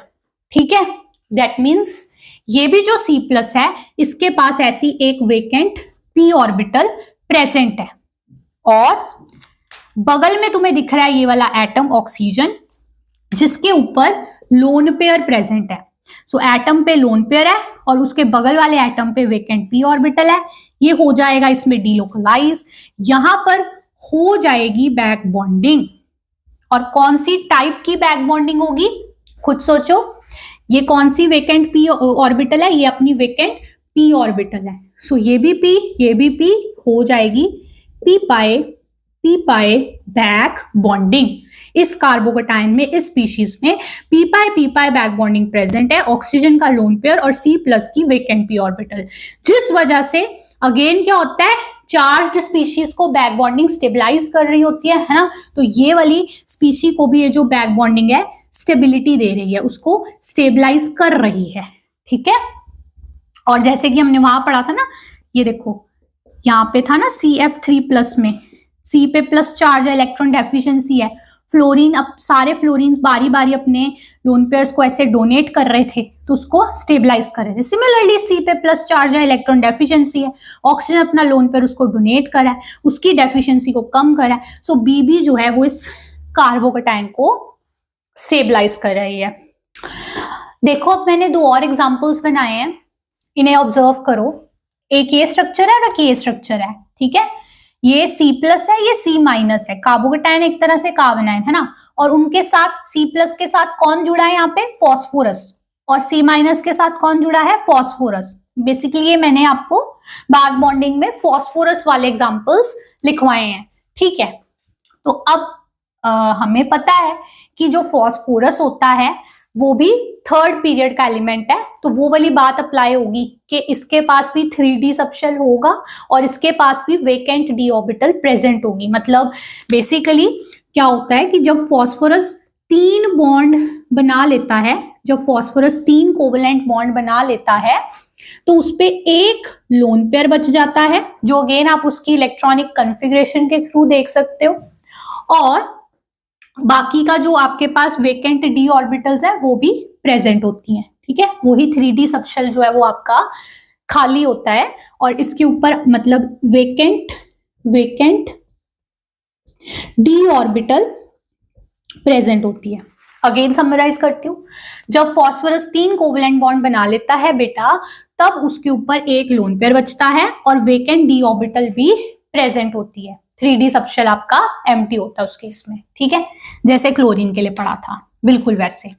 ठीक है, दैट मीन्स ये भी जो C+ है इसके पास ऐसी एक वेकेंट p ऑर्बिटल प्रेजेंट है, और बगल में तुम्हें दिख रहा है ये वाला एटम ऑक्सीजन, जिसके ऊपर लोन पेयर प्रेजेंट है। सो एटम पे लोन पेयर है और उसके बगल वाले एटम पे वेकेंट p ऑर्बिटल है। ये हो जाएगा इसमें डीलोकलाइज, यहां पर हो जाएगी बैक बॉन्डिंग। और कौन सी टाइप की बैक बॉन्डिंग होगी, खुद सोचो। ये कौन सी वेकेंट p ऑर्बिटल है, ये अपनी वेकेंट p ऑर्बिटल है। सो ये भी p, ये भी p, हो जाएगी p पाई बैक बॉन्डिंग। इस कार्बोकैटायन में, इस स्पीशीज में p पाई बैक बॉन्डिंग प्रेजेंट है, ऑक्सीजन का लोन पेयर और C+ की वेकेंट p ऑर्बिटल, जिस वजह से अगेन क्या होता है, चार्ज्ड स्पीशीज को बैक बॉन्डिंग स्टेबलाइज कर रही होती है ना। तो ये वाली स्पीशी को भी ये जो बैक बॉन्डिंग है स्टेबिलिटी दे रही है, उसको स्टेबलाइज कर रही है। ठीक है, और जैसे कि हमने वहां पढ़ा था ना, ये देखो यहाँ पे था ना CF3+ में C पे प्लस चार्ज है, इलेक्ट्रॉन डेफिशिएंसी है। फ्लोरीन, अब सारे फ्लोरीन बारी बारी अपने लोन पेयर्स को ऐसे डोनेट कर रहे थे तो उसको स्टेबलाइज कर रहे थे। सिमिलरली C पे प्लस चार्ज है, इलेक्ट्रॉन डेफिशिएंसी है, ऑक्सीजन अपना लोन पेयर उसको डोनेट कर रहा है, उसकी डेफिशिएंसी को कम कर रहा है। सो B भी जो है वो इस कार्बोकैटायन को स्टेबलाइज कर रही है। देखो अब मैंने 2 और एग्जांपल्स बनाए हैं, इन्हें ऑब्जर्व करो। एक ये स्ट्रक्चर है और एक ये स्ट्रक्चर है। ठीक है, ये C प्लस है, ये C माइनस है, कार्बोकेटायन एक तरह से कार्बन आयन है ना, और उनके साथ C प्लस के साथ कौन जुड़ा है यहाँ पे, फॉस्फोरस, और C माइनस के साथ कौन जुड़ा है, फॉस्फोरस। बेसिकली ये मैंने आपको बैक बॉन्डिंग में फॉस्फोरस वाले एग्जांपल्स लिखवाए हैं, ठीक है। तो अब हमें पता है कि जो फॉस्फोरस होता है वो भी थर्ड पीरियड का एलिमेंट है, तो वो वाली बात अप्लाई होगी कि इसके पास भी 3d सबशेल होगा और इसके पास भी वेकेंट d ऑर्बिटल प्रेजेंट होगी। मतलब बेसिकली क्या होता है कि जब फॉस्फोरस 3 बॉन्ड बना लेता है, जब फॉस्फोरस 3 कोवेलेंट बॉन्ड बना लेता है, तो उस पे एक लोन पेयर बच जाता है, जो अगेन आप उसकी इलेक्ट्रॉनिक कॉन्फ़िगरेशन के थ्रू देख सकते हो, और बाकी का जो आपके पास वेकेंट डी ऑर्बिटल्स है वो भी प्रेजेंट होती हैं, ठीक है। वही 3d सबशेल जो है वो आपका खाली होता है और इसके ऊपर मतलब वेकेंट डी ऑर्बिटल प्रेजेंट होती है। अगेन समराइज करती हूँ, जब फॉस्फोरस 3 कोवेलेंट बॉन्ड बना लेता है बेटा, तब उसके ऊपर एक लोन पेयर बचता है और वेकेंट डी ऑर्बिटल भी प्रेजेंट होती है। 3d सबशेल आपका एम्प्टी होता है उस केस में, ठीक है, जैसे क्लोरीन के लिए पढ़ा था, बिल्कुल वैसे।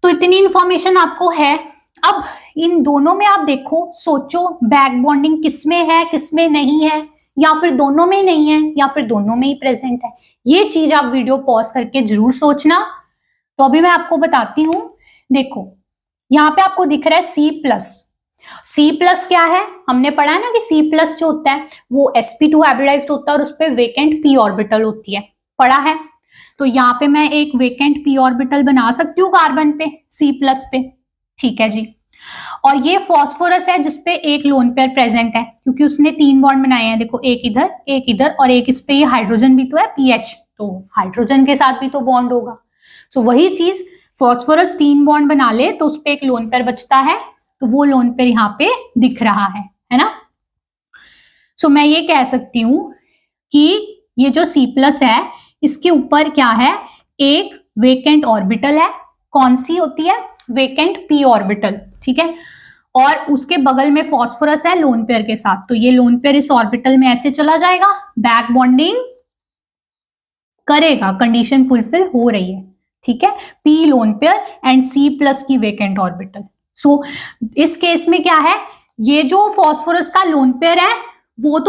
तो इतनी इंफॉर्मेशन आपको है। अब इन दोनों में आप देखो, सोचो बैक बॉन्डिंग किसमें है किसमें नहीं है, या फिर दोनों में नहीं है, या फिर दोनों में ही प्रेजेंट है। ये चीज आप वीडियो पॉज करके जरूर सोचना। तो अभी मैं आपको बताती हूँ, देखो यहाँ पे आपको दिख रहा है C प्लस क्या है, हमने पढ़ा है ना कि C प्लस जो होता है वो sp2 हाइब्रिडाइज्ड होता है और उस पर वेकेंट p ऑर्बिटल होती है, पढ़ा है। तो यहाँ पे मैं एक वेकेंट p ऑर्बिटल बना सकती हूँ कार्बन पे, C प्लस पे, ठीक है जी। और ये फॉस्फोरस है जिसपे एक लोन पेयर प्रेजेंट है, क्योंकि उसने 3 बॉन्ड बनाए हैं, देखो एक इधर और एक इस पे, ये हाइड्रोजन भी तो है pH, तो हाइड्रोजन के साथ भी तो बॉन्ड होगा। सो वही चीज, फॉस्फोरस 3 बॉन्ड बना ले तो उस पे एक लोन पेयर बचता है, तो वो लोन पेयर यहाँ पे दिख रहा है ना। सो मैं ये कह सकती हूँ कि ये जो C प्लस है इसके ऊपर क्या है, एक वेकेंट ऑर्बिटल है, कौन सी होती है, वेकेंट p ऑर्बिटल, ठीक है, और उसके बगल में फॉस्फोरस है लोन पेयर के साथ, तो ये लोन पेयर इस ऑर्बिटल में ऐसे चला जाएगा, बैक बॉन्डिंग करेगा, कंडीशन फुलफिल हो रही है, ठीक है, p lone pair and C plus की वेकेंट ऑर्बिटल। सो इस केस में क्या है, ये जो फॉस्फोरस का लोन पेयर है वो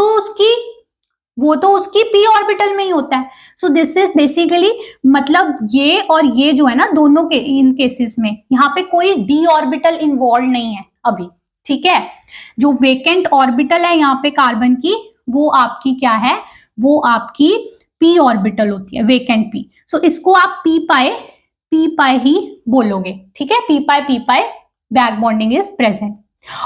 तो उसकी p ऑर्बिटल में ही होता है। सो दिस इज बेसिकली, मतलब ये और ये जो है ना, दोनों के इन केसेस में यहाँ पे कोई d ऑर्बिटल इन्वॉल्व नहीं है अभी, ठीक है। जो वेकेंट ऑर्बिटल है यहाँ पे कार्बन की, वो आपकी क्या है, वो आपकी p ऑर्बिटल होती है, वेकेंट p। सो इसको आप p पाए ही बोलोगे, ठीक है, p पाए बैक बॉन्डिंग इज प्रेजेंट।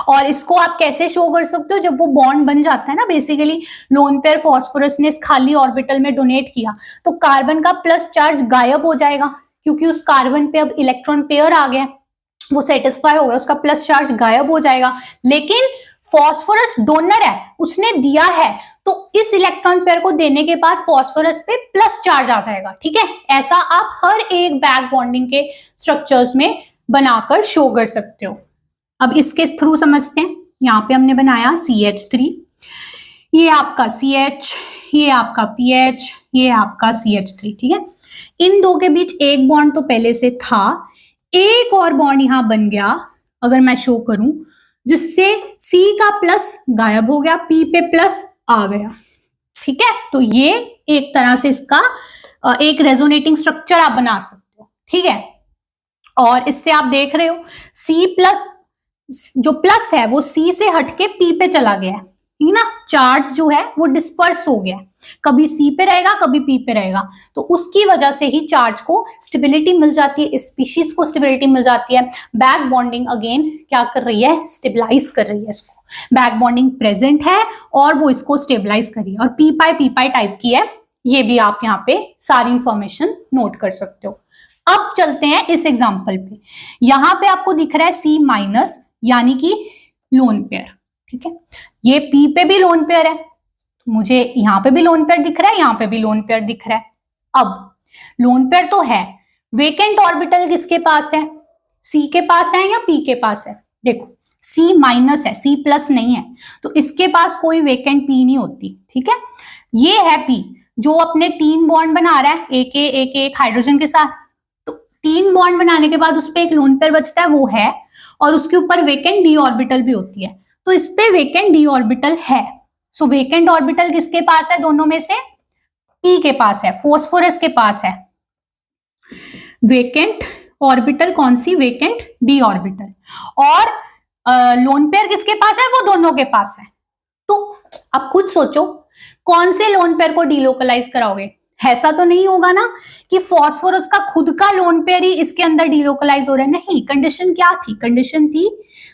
और इसको आप कैसे शो कर सकते हो, जब वो बॉन्ड बन जाता है ना, बेसिकली लोन पेयर फॉस्फोरस ने इस खाली ऑर्बिटल में डोनेट किया, तो कार्बन का प्लस चार्ज गायब हो जाएगा, क्योंकि उस कार्बन पे अब इलेक्ट्रॉन पेयर आ गया, वो सेटिस्फाई हो गया, उसका प्लस चार्ज गायब हो जाएगा। लेकिन फॉस्फोरस डोनर है, उसने दिया है, तो इस इलेक्ट्रॉन पेयर को देने के बाद फॉस्फोरस पे प्लस चार्ज आ जाएगा, ठीक है। ऐसा आप हर एक बैक बॉन्डिंग के स्ट्रक्चर्स में बनाकर शो कर सकते हो। अब इसके थ्रू समझते हैं, यहाँ पे हमने बनाया CH3, ये आपका CH, ये आपका PH, ये आपका CH3, ठीक है। इन दो के बीच एक बॉन्ड तो पहले से था, एक और बॉन्ड यहां बन गया, अगर मैं शो करूं, जिससे C का प्लस गायब हो गया, P पे प्लस आ गया, ठीक है। तो ये एक तरह से इसका एक रेजोनेटिंग स्ट्रक्चर आप बना सकते हो, ठीक है। और इससे आप देख रहे हो C प्लस जो प्लस है वो C से हटके P पे चला गया है, ठीक ना, चार्ज जो है वो डिस्पर्स हो गया, कभी C पे रहेगा कभी P पे रहेगा, तो उसकी वजह से ही चार्ज को स्टेबिलिटी मिल जाती है, स्पीशीज को स्टेबिलिटी मिल जाती है। बैक बॉन्डिंग अगेन क्या कर रही है, स्टेबलाइज कर रही है इसको, बैक बॉन्डिंग प्रेजेंट है और वो इसको स्टेबलाइज कर रही है, और P पाई टाइप की है, ये भी आप यहाँ पे सारी इंफॉर्मेशन नोट कर सकते हो। अब चलते हैं इस एग्जाम्पल पे, यहां पे आपको दिख रहा है C माइनस, यानी कि लोन पेयर, ठीक है, ये P पे भी लोन पेयर है, मुझे यहाँ पे भी लोन पेयर दिख रहा है, यहाँ पे भी लोन पेयर दिख रहा है। अब लोन पेयर तो है, वेकेंट ऑर्बिटल किसके पास है, C के पास है या P के पास है, देखो C माइनस है, C प्लस नहीं है, तो इसके पास कोई वेकेंट P नहीं होती, ठीक है। ये है P जो अपने 3 बॉन्ड बना रहा है एक हाइड्रोजन के साथ, तो 3 बॉन्ड बनाने के बाद उस पर एक लोन पेयर बचता है, वो है, और उसके ऊपर वेकेंट डी ऑर्बिटल भी होती है, तो इस पे वेकेंट डी ऑर्बिटल है। सो वेकेंट ऑर्बिटल किसके पास है दोनों में से? P के पास है, फॉस्फोरस के पास है वेकेंट ऑर्बिटल। कौन सी? Vacant D orbital. और लोन पेयर किसके पास है? वो दोनों के पास है। तो अब खुद सोचो कौन से लोन पेयर को डीलोकलाइज कराओगे? ऐसा तो नहीं होगा ना कि फॉस्फोरस का खुद का लोन पेयर ही इसके अंदर डीलोकलाइज हो रहा है, नहीं। कंडीशन क्या थी? कंडीशन थी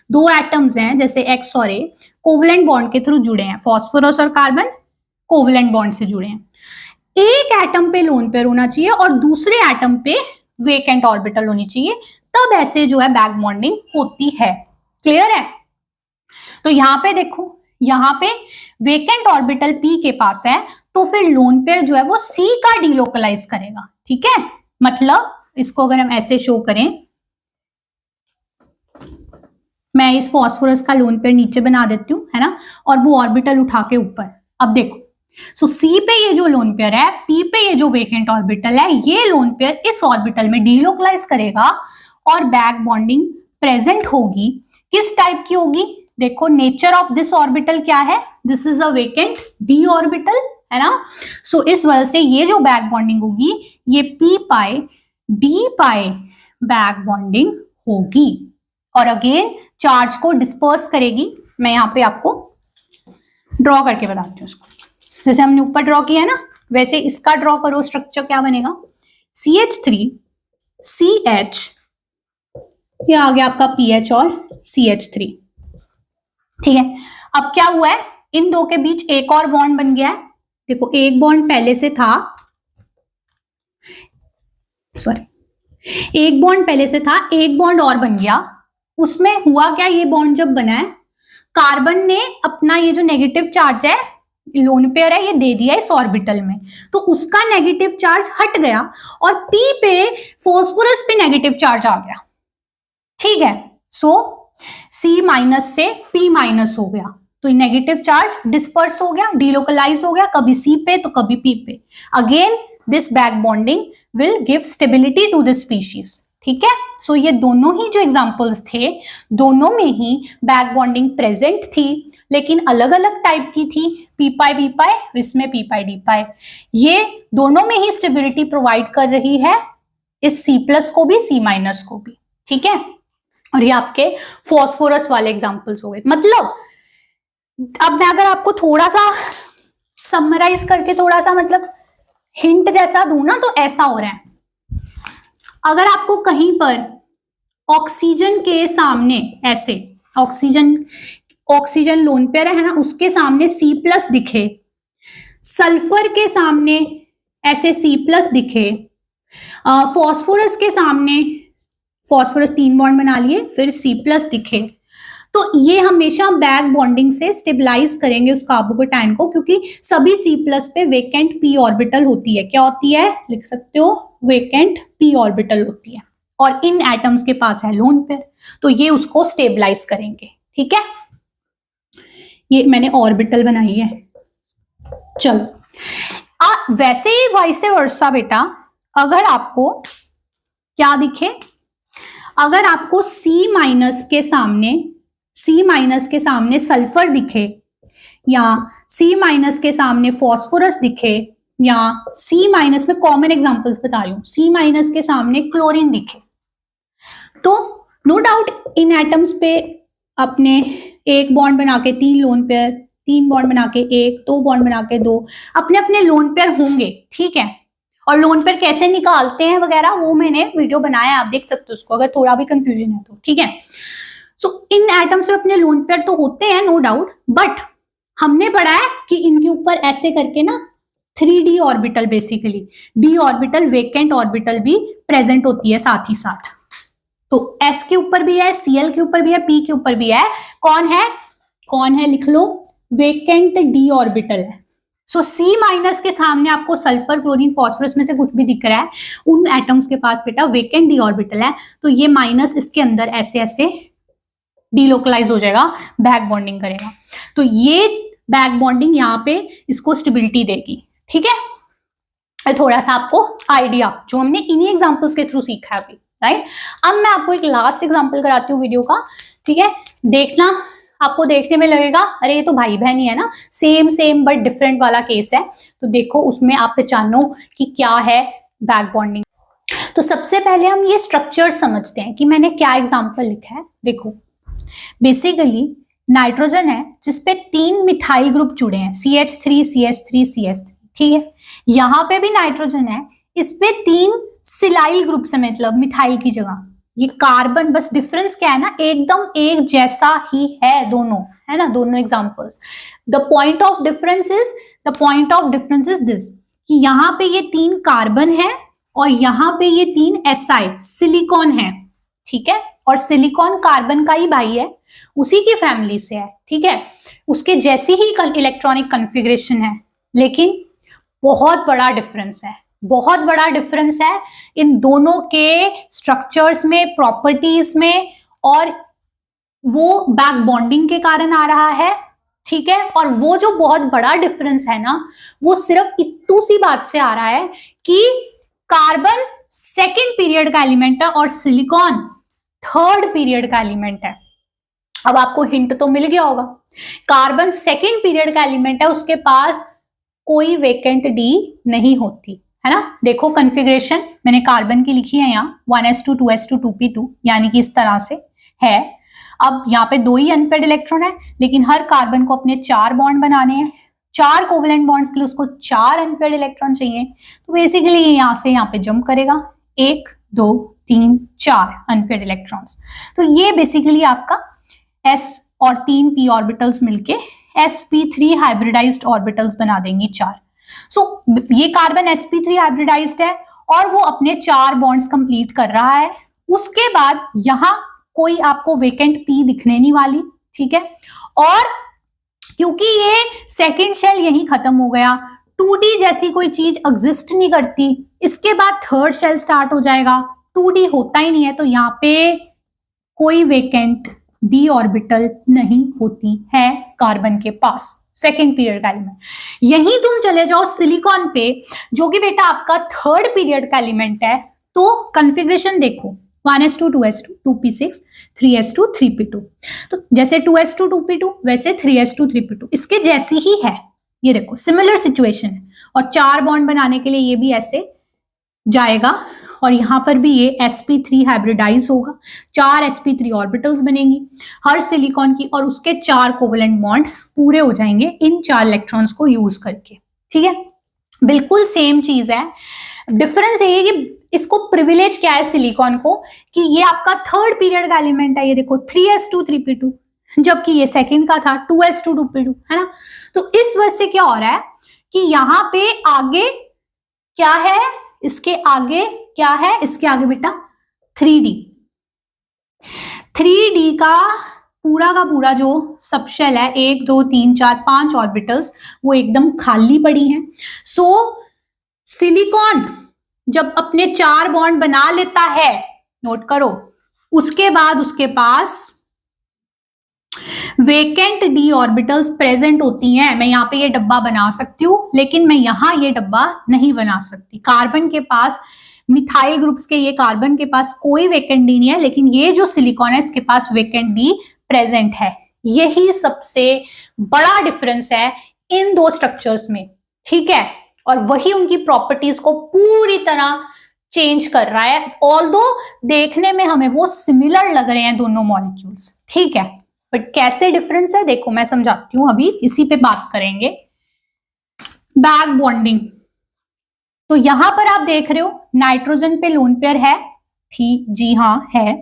दो एटम्स हैं जैसे एक्स और ए, कोवलेंट बॉन्ड के थ्रू जुड़े हैं, फॉस्फोरस और कार्बन कोवलेंट बॉन्ड से जुड़े हैं, एक एटम पे लोन पेयर होना चाहिए और दूसरे एटम पे वेकेंट ऑर्बिटल होनी चाहिए, तब ऐसे जो है बैक बॉन्डिंग होती है। क्लियर है? तो यहां पे देखो, यहां पे वेकेंट ऑर्बिटल P के पास है, तो फिर लोन पेयर जो है वो C का डीलोकलाइज करेगा, ठीक है। मतलब इसको अगर हम ऐसे शो करें, मैं इस फॉस्फोरस का लोन पेयर नीचे बना देती हूँ, है ना, और वो ऑर्बिटल उठा के ऊपर। अब देखो, सो C पे ये जो लोन पेयर है, P पे ये जो वेकेंट ऑर्बिटल है, ये लोन पेयर इस ऑर्बिटल में डीलोकलाइज करेगा और बैक बॉन्डिंग प्रेजेंट होगी। किस टाइप की होगी? देखो, नेचर ऑफ दिस ऑर्बिटल क्या है? This is a vacant D orbital, है ना। सो इस वजह से ये जो बैक बॉन्डिंग होगी, ये P पाई D पाई बैक बॉन्डिंग होगी, और अगेन चार्ज को डिस्पर्स करेगी। मैं यहाँ पे आपको ड्रॉ करके बताती हूँ इसको। जैसे हमने ऊपर ड्रॉ किया है ना, वैसे इसका ड्रॉ करो। स्ट्रक्चर क्या बनेगा? CH3 CH, ये आ गया आपका PH और CH3, ठीक है। अब क्या हुआ है? इन दो के बीच एक और बॉन्ड बन गया है। देखो, एक बॉन्ड पहले से था, एक बॉन्ड पहले से था, एक बॉन्ड और बन गया। उसमें हुआ क्या? ये बॉन्ड जब बना है, कार्बन ने अपना ये जो नेगेटिव चार्ज है, लोन पेयर है, ये दे दिया इस ऑर्बिटल में, तो उसका नेगेटिव चार्ज हट गया और P पे फॉस्फोरस पे नेगेटिव चार्ज आ गया, ठीक है। सो C माइनस से P माइनस हो गया, तो नेगेटिव चार्ज डिस्पर्स हो गया, डीलोकलाइज हो गया, कभी C पे तो कभी P पे। Again this back bonding will give stability to this species, ठीक है। सो ये दोनों ही जो एग्जांपल्स थे, दोनों में ही बैक बॉन्डिंग प्रेजेंट थी, लेकिन अलग अलग टाइप की थी। P पाई, इसमें P पाई D पाई, ये दोनों में ही स्टेबिलिटी प्रोवाइड कर रही है, इस C प्लस को भी, C माइनस को भी, ठीक है। और ये आपके फॉस्फोरस वाले एग्जांपल्स हो गए। मतलब अब मैं अगर आपको थोड़ा सा समराइज करके, थोड़ा सा मतलब हिंट जैसा दूं ना, तो ऐसा हो रहा है, अगर आपको कहीं पर ऑक्सीजन के सामने ऐसे ऑक्सीजन लोन पेयर है ना, उसके सामने C प्लस दिखे, सल्फर के सामने ऐसे C प्लस दिखे, फॉस्फोरस के सामने, फॉस्फोरस 3 बॉन्ड बना लिए, फिर C प्लस दिखे, तो ये हमेशा बैक बॉन्डिंग से स्टेबलाइज करेंगे उस कार्बोकेटाइन को, क्योंकि सभी C प्लस पे वेकेंट P ऑर्बिटल होती है। क्या होती है? लिख सकते हो, वेकेंट P ऑर्बिटल होती है, और इन एटम्स के पास है लोन पेयर, तो ये उसको स्टेबलाइज करेंगे, ठीक है। ये मैंने ऑर्बिटल बनाई है। चलो, वैसे ही वाइस वर्सा बेटा, अगर आपको क्या दिखे, अगर आपको C माइनस के सामने सल्फर दिखे, या C माइनस के सामने फॉस्फोरस दिखे, या C माइनस में कॉमन एग्जांपल्स बता रही हूं, C माइनस के सामने क्लोरीन दिखे, तो नो डाउट इन एटम्स पे अपने एक बॉन्ड बना के 3 लोन पेयर, 3 बॉन्ड बना के 1, 2 बॉन्ड बना के 2, अपने अपने लोन पेयर होंगे, ठीक है। और लोन पेयर कैसे निकालते हैं वगैरह, वो मैंने वीडियो बनाया है, आप देख सकते हो उसको, अगर थोड़ा भी कंफ्यूजन है तो, ठीक है। सो इन एटम्स में अपने लोन पेयर तो होते हैं, नो डाउट, बट हमने पढ़ा है कि इनके ऊपर ऐसे करके ना 3D orbital, basically D orbital, vacant orbital भी प्रेजेंट होती है साथ ही साथ। तो S के ऊपर भी है, Cl के ऊपर भी है, P के ऊपर भी है। कौन है लिख लो, वेकेंट D ऑर्बिटल है। सो C माइनस के सामने आपको सल्फर, क्लोरीन, फॉस्फोरस में से कुछ भी दिख रहा है, उन एटम्स के पास बेटा वेकेंट D ऑर्बिटल है, तो ये माइनस इसके अंदर ऐसे ऐसे डीलोकलाइज हो जाएगा, बैक बॉन्डिंग करेगा। तो ये बैक बॉन्डिंग यहाँ पे इसको स्टेबिलिटी देगी। ठीक है, थोड़ा सा आपको आइडिया जो हमने इन्हीं एग्जांपल्स के थ्रू सीखा है अभी, राइट। अब मैं आपको एक लास्ट एग्जांपल कराती हूँ वीडियो का, ठीक है। देखना, आपको देखने में लगेगा अरे ये तो भाई बहन ही है ना, सेम सेम बट डिफरेंट वाला केस है। तो देखो उसमें आप पहचानो कि क्या है बैक बॉन्डिंग। तो सबसे पहले हम ये स्ट्रक्चर समझते हैं कि मैंने क्या एग्जांपल लिखा है। देखो बेसिकली नाइट्रोजन है जिसपे 3 मिथाइल ग्रुप जुड़े हैं, CH3 CH3 CH3, ठीक है। यहां पे भी नाइट्रोजन है, इस पे 3 सिलाइल ग्रुप से, मतलब मिथाइल की जगह ये कार्बन, बस डिफरेंस क्या है ना, एकदम एक जैसा ही है दोनों, है ना, दोनों examples. The point of difference is this कि यहाँ पे ये 3 कार्बन है और यहाँ पे ये 3 SI सिलिकॉन है, ठीक है। और सिलिकॉन कार्बन का ही भाई है, उसी की फैमिली से है, ठीक है। उसके जैसी ही इलेक्ट्रॉनिक कॉन्फ़िगरेशन है, लेकिन बहुत बड़ा डिफरेंस है, बहुत बड़ा डिफरेंस है इन दोनों के स्ट्रक्चर्स में, प्रॉपर्टीज में, और वो बैक बॉन्डिंग के कारण आ रहा है, ठीक है। और वो जो बहुत बड़ा डिफरेंस है ना, वो सिर्फ इतनी सी बात से आ रहा है कि कार्बन सेकेंड पीरियड का एलिमेंट है और सिलिकॉन थर्ड पीरियड का एलिमेंट है। अब आपको हिंट तो मिल गया होगा, कार्बन सेकेंड पीरियड का एलिमेंट है, उसके पास कोई वेकेंट डी नहीं होती, है ना। देखो कॉन्फ़िगरेशन मैंने कार्बन की लिखी है यहाँ, 1s2 2s2 2p2, यानी कि इस तरह से है। अब यहाँ पे 2 ही अनपेयर्ड इलेक्ट्रॉन है, लेकिन हर कार्बन को अपने 4 बॉन्ड बनाने हैं, 4 कोवेलेंट बॉन्ड्स के लिए उसको 4 अनपेयर्ड इलेक्ट्रॉन चाहिए। तो बेसिकली ये यहाँ से यहाँ पे जंप करेगा, 1 2 3 4 अनपेयर्ड इलेक्ट्रॉन्स। तो ये बेसिकली आपका s और 3 p ऑर्बिटल्स मिलके sp3 हाइब्रिडाइज्ड ऑर्बिटल्स बना देंगी 4। सो ये कार्बन sp3 हाइब्रिडाइज्ड है और वो अपने 4 बॉन्ड्स कंप्लीट कर रहा है। उसके बाद यहां कोई आपको वेकेंट p दिखने नहीं वाली, ठीक है। और क्योंकि ये सेकेंड शेल यहीं खत्म हो गया, 2D जैसी कोई चीज एग्जिस्ट नहीं करती, इसके बाद थर्ड शेल स्टार्ट हो जाएगा, 2D होता ही नहीं है, तो यहाँ पे कोई वेकेंट d ऑर्बिटल नहीं होती है कार्बन के पास, सेकेंड पीरियड का एलिमेंट। यहीं तुम चले जाओ सिलिकॉन पे, जो कि बेटा आपका थर्ड पीरियड का एलिमेंट है, तो कॉन्फ़िगरेशन देखो, 1s2 2s2 2p6 3s2 3p2। तो जैसे 2s2 2p2 वैसे 3s2 3p2 इसके जैसी ही है। ये देखो सिमिलर सिचुएशन है, और 4 बॉन्ड बनाने के लिए ये भी ऐसे जाएगा, और यहां पर भी ये sp3 हाइब्रिडाइज होगा, 4 sp3 ऑर्बिटल्स बनेंगी हर सिलिकॉन की, और उसके 4 कोवेलेंट बॉन्ड पूरे हो जाएंगे इन 4 इलेक्ट्रॉन्स को यूज करके, ठीक है। बिल्कुल सेम चीज है, डिफरेंस ये है कि इसको प्रिविलेज क्या है सिलिकॉन को, कि ये आपका थर्ड पीरियड का एलिमेंट है, ये देखो 3s2 3p2, जबकि ये सेकंड का था 2s2 2p2, है ना। तो इस वजह से क्या हो रहा है कि यहाँ पे आगे क्या है, इसके आगे क्या है, इसके आगे बेटा 3D का पूरा जो सबशेल है, 1 2 3 4 5 ऑर्बिटल्स, वो एकदम खाली पड़ी हैं। सो सिलिकॉन जब अपने 4 बॉन्ड बना लेता है, नोट करो, उसके बाद उसके पास वेकेंट डी ऑर्बिटल्स प्रेजेंट होती हैं। मैं यहाँ पे ये डब्बा बना सकती हूँ, लेकिन मैं यहाँ ये डब्बा नहीं बना सकती। कार्बन के पास, मिथाइल ग्रुप्स के ये कार्बन के पास कोई वेकेंट डी नहीं है, लेकिन ये जो सिलिकॉन है इसके पास वेकेंट डी प्रेजेंट है। यही सबसे बड़ा डिफरेंस है इन दो स्ट्रक्चर्स में, ठीक है। और वही उनकी प्रॉपर्टीज को पूरी तरह चेंज कर रहा है, ऑल्दो देखने में हमें वो सिमिलर लग रहे हैं दोनों मॉलिक्यूल्स, ठीक है। बट कैसे डिफरेंस है देखो मैं समझाती हूं, अभी इसी पे बात करेंगे। बैक बॉन्डिंग, तो यहां पर आप देख रहे हो नाइट्रोजन पे लोन पेयर है, ठीक जी हाँ है,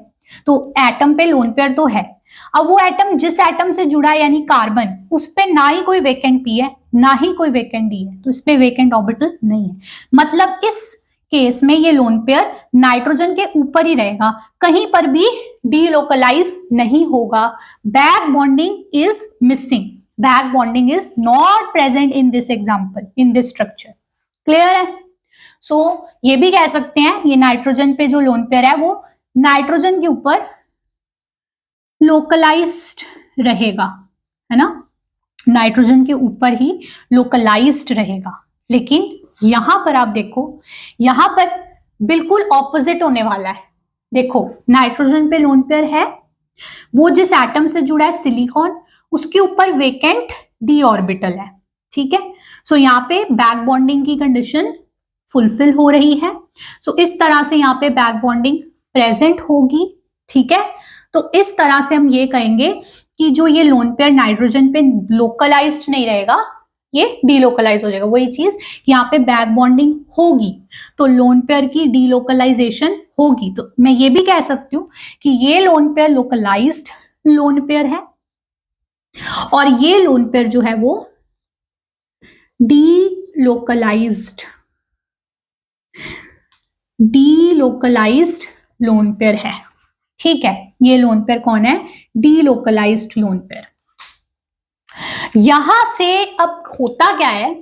तो एटम पे लोन पेयर तो है। अब वो एटम जिस एटम से जुड़ा है यानी कार्बन, उस पे ना ही कोई वेकेंट पी है ना ही कोई वेकेंट डी है, तो इस पे वेकेंट ऑर्बिटल नहीं है। मतलब इस केस में ये लोन पेयर नाइट्रोजन के ऊपर ही रहेगा, कहीं पर भी डीलोकलाइज नहीं होगा। Back bonding is missing, back bonding is not present in this example, in this structure. Clear है? सो ये भी कह सकते हैं ये नाइट्रोजन पे जो लोन पेयर है वो नाइट्रोजन के ऊपर लोकलाइज्ड रहेगा, है ना, नाइट्रोजन के ऊपर ही लोकलाइज्ड रहेगा। लेकिन यहां पर आप देखो, यहां पर बिल्कुल ऑपोजिट होने वाला है। देखो नाइट्रोजन पे लोन पेयर है, वो जिस एटम से जुड़ा है सिलिकॉन, उसके ऊपर वेकेंट डी ऑर्बिटल है, ठीक है। सो यहाँ पे बैक बॉन्डिंग की कंडीशन फुलफिल हो रही है। सो इस तरह से यहाँ पे बैक बॉन्डिंग प्रेजेंट होगी, ठीक है। तो इस तरह से हम ये कहेंगे कि जो ये लोन पेयर नाइट्रोजन पे लोकलाइज्ड नहीं रहेगा, ये डीलोकलाइज हो जाएगा। वही चीज यहाँ पे बैक बॉन्डिंग होगी तो लोन पेयर की डीलोकलाइजेशन होगी। तो मैं ये भी कह सकती हूँ कि ये lone pair localized lone pair है और ये लोन पेयर जो है वो डीलोकलाइज्ड लोन पेयर है, ठीक है। ये लोन पेयर कौन है? Delocalised lone pair. यहां से अब होता क्या है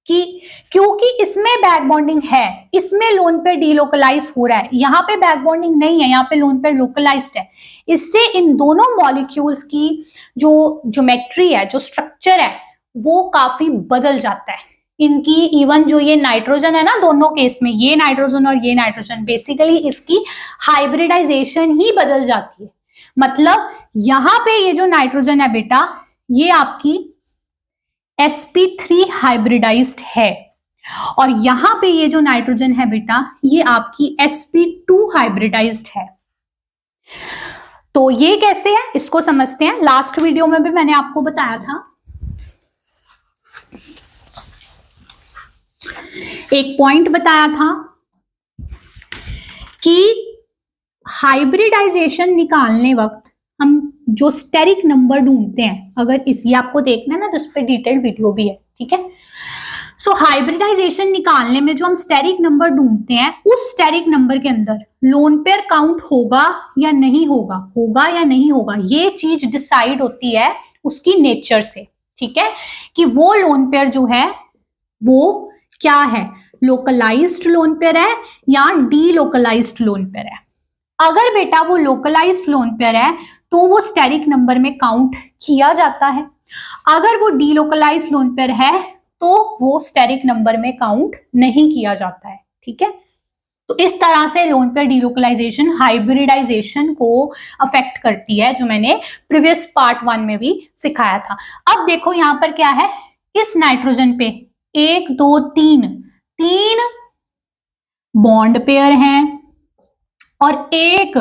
कि क्योंकि इसमें बैक बॉन्डिंग है, इसमें लोन पेयर डीलोकलाइज हो रहा है, यहां पे बैक बॉन्डिंग नहीं है, यहां पे लोन पेयर लोकलाइज्ड है। इससे इन दोनों मॉलिक्यूल्स की जो ज्योमेट्री है, जो स्ट्रक्चर है, वो काफी बदल जाता है। इनकी इवन जो ये नाइट्रोजन है ना, दोनों केस में ये नाइट्रोजन और ये नाइट्रोजन, बेसिकली इसकी हाइब्रिडाइजेशन ही बदल जाती है। मतलब यहां पे ये जो नाइट्रोजन है बेटा, ये आपकी sp3 हाइब्रिडाइज्ड है और यहां पे ये जो नाइट्रोजन है बेटा, ये आपकी sp2 हाइब्रिडाइज्ड है। तो ये कैसे है इसको समझते हैं। लास्ट वीडियो में भी मैंने आपको बताया था, एक पॉइंट बताया था कि हाइब्रिडाइजेशन निकालने वक्त हम जो स्टेरिक नंबर ढूंढते हैं, अगर ये आपको देखना है ना तो इस पे डिटेल्ड वीडियो भी है, ठीक है। सो हाइब्रिडाइजेशन निकालने में जो हम स्टेरिक नंबर ढूंढते हैं, उस स्टेरिक नंबर के अंदर लोन पेयर काउंट होगा या नहीं होगा, होगा या नहीं होगा, ये चीज डिसाइड होती है उसकी नेचर से, ठीक है, कि वो लोन पेयर जो है वो क्या है, लोकलाइज्ड लोन पेयर है या डीलोकलाइज्ड लोन पेयर है। अगर बेटा वो लोकलाइज्ड लोन पेयर है तो वो स्टेरिक नंबर में काउंट किया जाता है, अगर वो डीलोकलाइज्ड लोन पेयर है तो वो स्टेरिक नंबर में काउंट नहीं किया जाता है, ठीक है। तो इस तरह से लोन पेयर डीलोकलाइजेशन हाइब्रिडाइजेशन को अफेक्ट करती है, जो मैंने प्रीवियस पार्ट 1 में भी सिखाया था। अब देखो यहां पर क्या है, इस नाइट्रोजन पे 1 2 3 बॉन्ड पेयर हैं और एक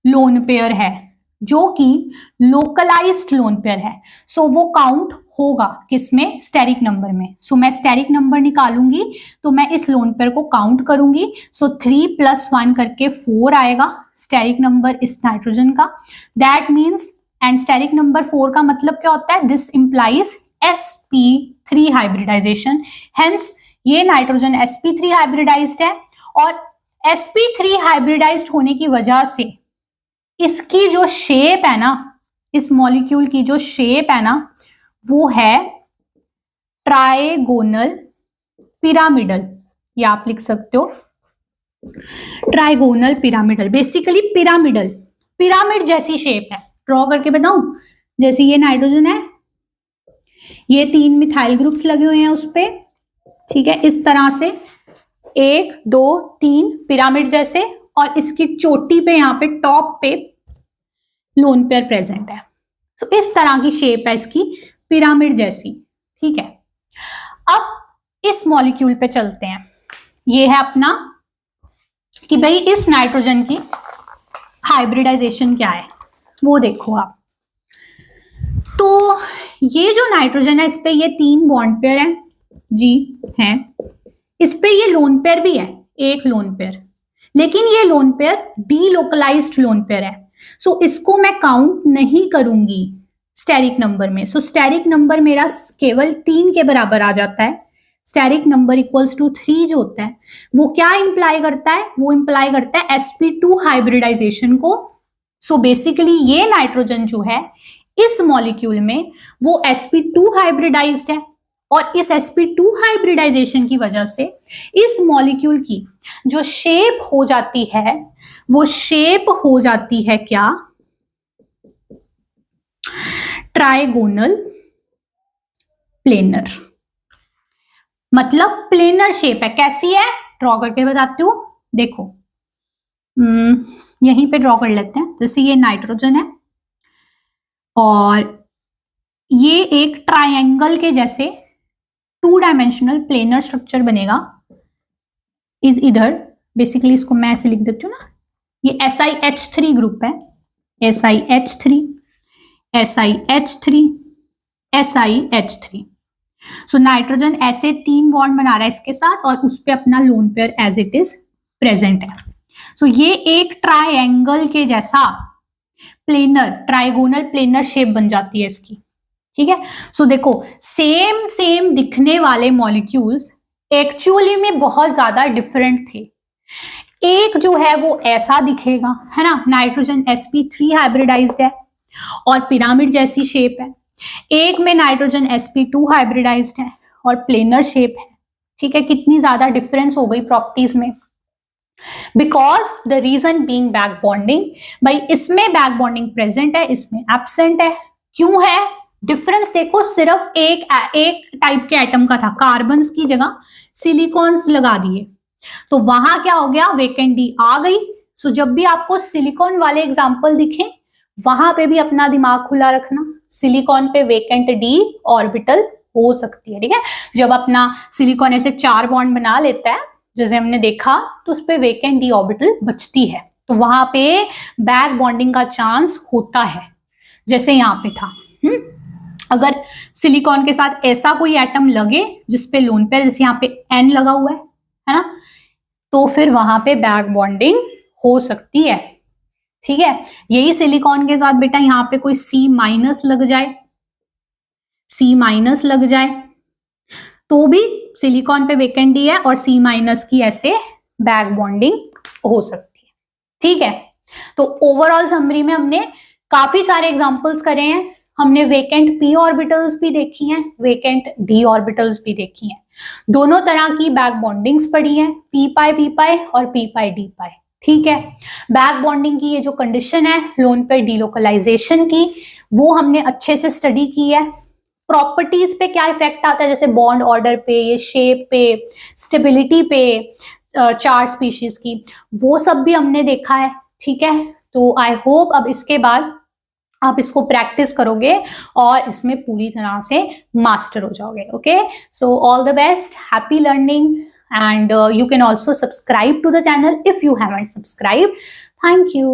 लोन पेयर है जो कि लोकलाइज्ड लोन पेयर है। सो वो काउंट होगा किसमें, स्टेरिक नंबर में। सो मैं स्टेरिक नंबर निकालूंगी तो मैं इस लोन पेयर को काउंट करूंगी। सो 3 + 1 करके 4 आएगा स्टेरिक नंबर इस नाइट्रोजन का। That means, and steric number 4 का मतलब क्या होता है, this implies sp3 hybridization. Hence ये नाइट्रोजन sp3 हाइब्रिडाइज्ड है और sp3 हाइब्रिडाइज्ड होने की वजह से इसकी जो शेप है ना, इस मॉलिक्यूल की जो शेप है ना, वो है ट्राइगोनल पिरामिडल, या आप लिख सकते हो ट्राइगोनल पिरामिडल। बेसिकली पिरामिड जैसी शेप है। ड्रॉ करके बताऊं, जैसे ये नाइट्रोजन है, ये 3 मिथाइल ग्रुप्स लगे हुए हैं उस पे, ठीक है, इस तरह से 1 2 3 पिरामिड जैसे, और इसकी चोटी पे यहाँ पे टॉप पे लोन पेयर प्रेजेंट है। सो इस तरह की शेप है इसकी, पिरामिड जैसी, ठीक है। अब इस मॉलिक्यूल पे चलते हैं। ये है अपना कि भाई इस नाइट्रोजन की हाइब्रिडाइजेशन क्या है वो देखो आप। तो ये जो नाइट्रोजन है, इस पे ये 3 बॉन्ड पेयर हैं जी, हैं। इस पे ये लोन पेयर भी है, एक लोन पेयर, लेकिन ये lone pair delocalised loan pair है। सो इसको मैं काउंट नहीं करूंगी स्टेरिक नंबर में। सो स्टेरिक नंबर मेरा केवल 3 के बराबर आ जाता है। स्टेरिक नंबर इक्वल्स टू 3 जो होता है वो क्या इंप्लाई करता है, वो इंप्लाई करता है sp2 हाइब्रिडाइजेशन को। सो बेसिकली ये नाइट्रोजन जो है इस मॉलिक्यूल में वो sp2 हाइब्रिडाइज्ड है और इस sp2 हाइब्रिडाइजेशन की वजह से इस मॉलिक्यूल की जो शेप हो जाती है, वो शेप हो जाती है क्या, ट्राइगोनल प्लेनर, मतलब प्लेनर शेप है। कैसी है, ड्रॉ करके बताती हूँ। देखो यहीं पे ड्रॉ कर लेते हैं। जैसे ये नाइट्रोजन है और ये एक ट्रायंगल के जैसे 2 डायमेंशनल प्लेनर स्ट्रक्चर बनेगा इज इधर। बेसिकली इसको मैं ऐसे लिख देती हूँ ना, ये SiH3 ग्रुप है, SiH3 SiH3 SiH3। So nitrogen ऐसे 3 बॉन्ड बना रहा है इसके साथ और उस पे अपना lone pair as it is present है। सो ये एक ट्रायंगल के जैसा प्लेनर, ट्राइगोनल प्लेनर शेप बन जाती है इसकी, ठीक है। सो देखो सेम दिखने वाले मॉलिक्यूल्स एक्चुअली में बहुत ज्यादा डिफरेंट थे। एक जो है वो ऐसा दिखेगा, है ना, नाइट्रोजन sp3 हाइब्रिडाइज्ड है और पिरामिड जैसी शेप है। एक में नाइट्रोजन sp2 हाइब्रिडाइज्ड है और प्लेनर शेप है, ठीक है। कितनी ज्यादा डिफरेंस हो गई प्रॉपर्टीज में, because the reason being back bonding. भाई इसमें बैक बॉन्डिंग प्रेजेंट है, इसमें एब्सेंट है। क्यों है डिफरेंस? देखो सिर्फ एक टाइप के एटम का था, कार्बन्स की जगह सिलिकॉन्स लगा दिए, तो वहां क्या हो गया, वेकेंट डी आ गई। सो जब भी आपको सिलिकॉन वाले एग्जांपल दिखे वहां पे भी अपना दिमाग खुला रखना, सिलिकॉन पे वेकेंट डी ऑर्बिटल हो सकती है, ठीक है। जब अपना सिलिकॉन ऐसे 4 बॉन्ड बना लेता है जैसे हमने देखा, तो उस पे वेकेंट डी ऑर्बिटल बचती है, तो वहां पे बैक बॉन्डिंग का चांस होता है, जैसे यहाँ पे था। अगर सिलिकॉन के साथ ऐसा कोई एटम लगे जिसपे लोन पेयर, जैसे यहाँ पे N लगा हुआ है ना, तो फिर वहां पे बैक बॉन्डिंग हो सकती है, ठीक है। यही सिलिकॉन के साथ बेटा यहाँ पे कोई C- लग जाए, C- लग जाए तो भी सिलिकॉन पे वेकेंट डी है और C- की ऐसे बैक बॉन्डिंग हो सकती है, ठीक है। तो ओवरऑल समरी में हमने काफी सारे एग्जांपल्स करे हैं। हमने वेकेंट p ऑर्बिटल्स भी देखी हैं, वेकेंट d ऑर्बिटल्स भी देखी हैं। दोनों तरह की बैक बॉन्डिंग्स पढ़ी हैं, p पाई और p पाई d पाई, ठीक है। बैक बॉन्डिंग की ये जो कंडीशन है लोन पेयर डीलोकलाइजेशन की, वो हमने अच्छे से स्टडी की है। प्रॉपर्टीज पे क्या इफेक्ट आता है, जैसे बॉन्ड ऑर्डर पे, ये शेप पे, स्टेबिलिटी पे, चार्ज स्पीशीज की, वो सब भी हमने देखा है, ठीक है। तो आई होप अब इसके बाद आप इसको प्रैक्टिस करोगे और इसमें पूरी तरह से मास्टर हो जाओगे, okay. So all the best, happy learning, and you can also subscribe to the channel if you haven't subscribed. Thank you.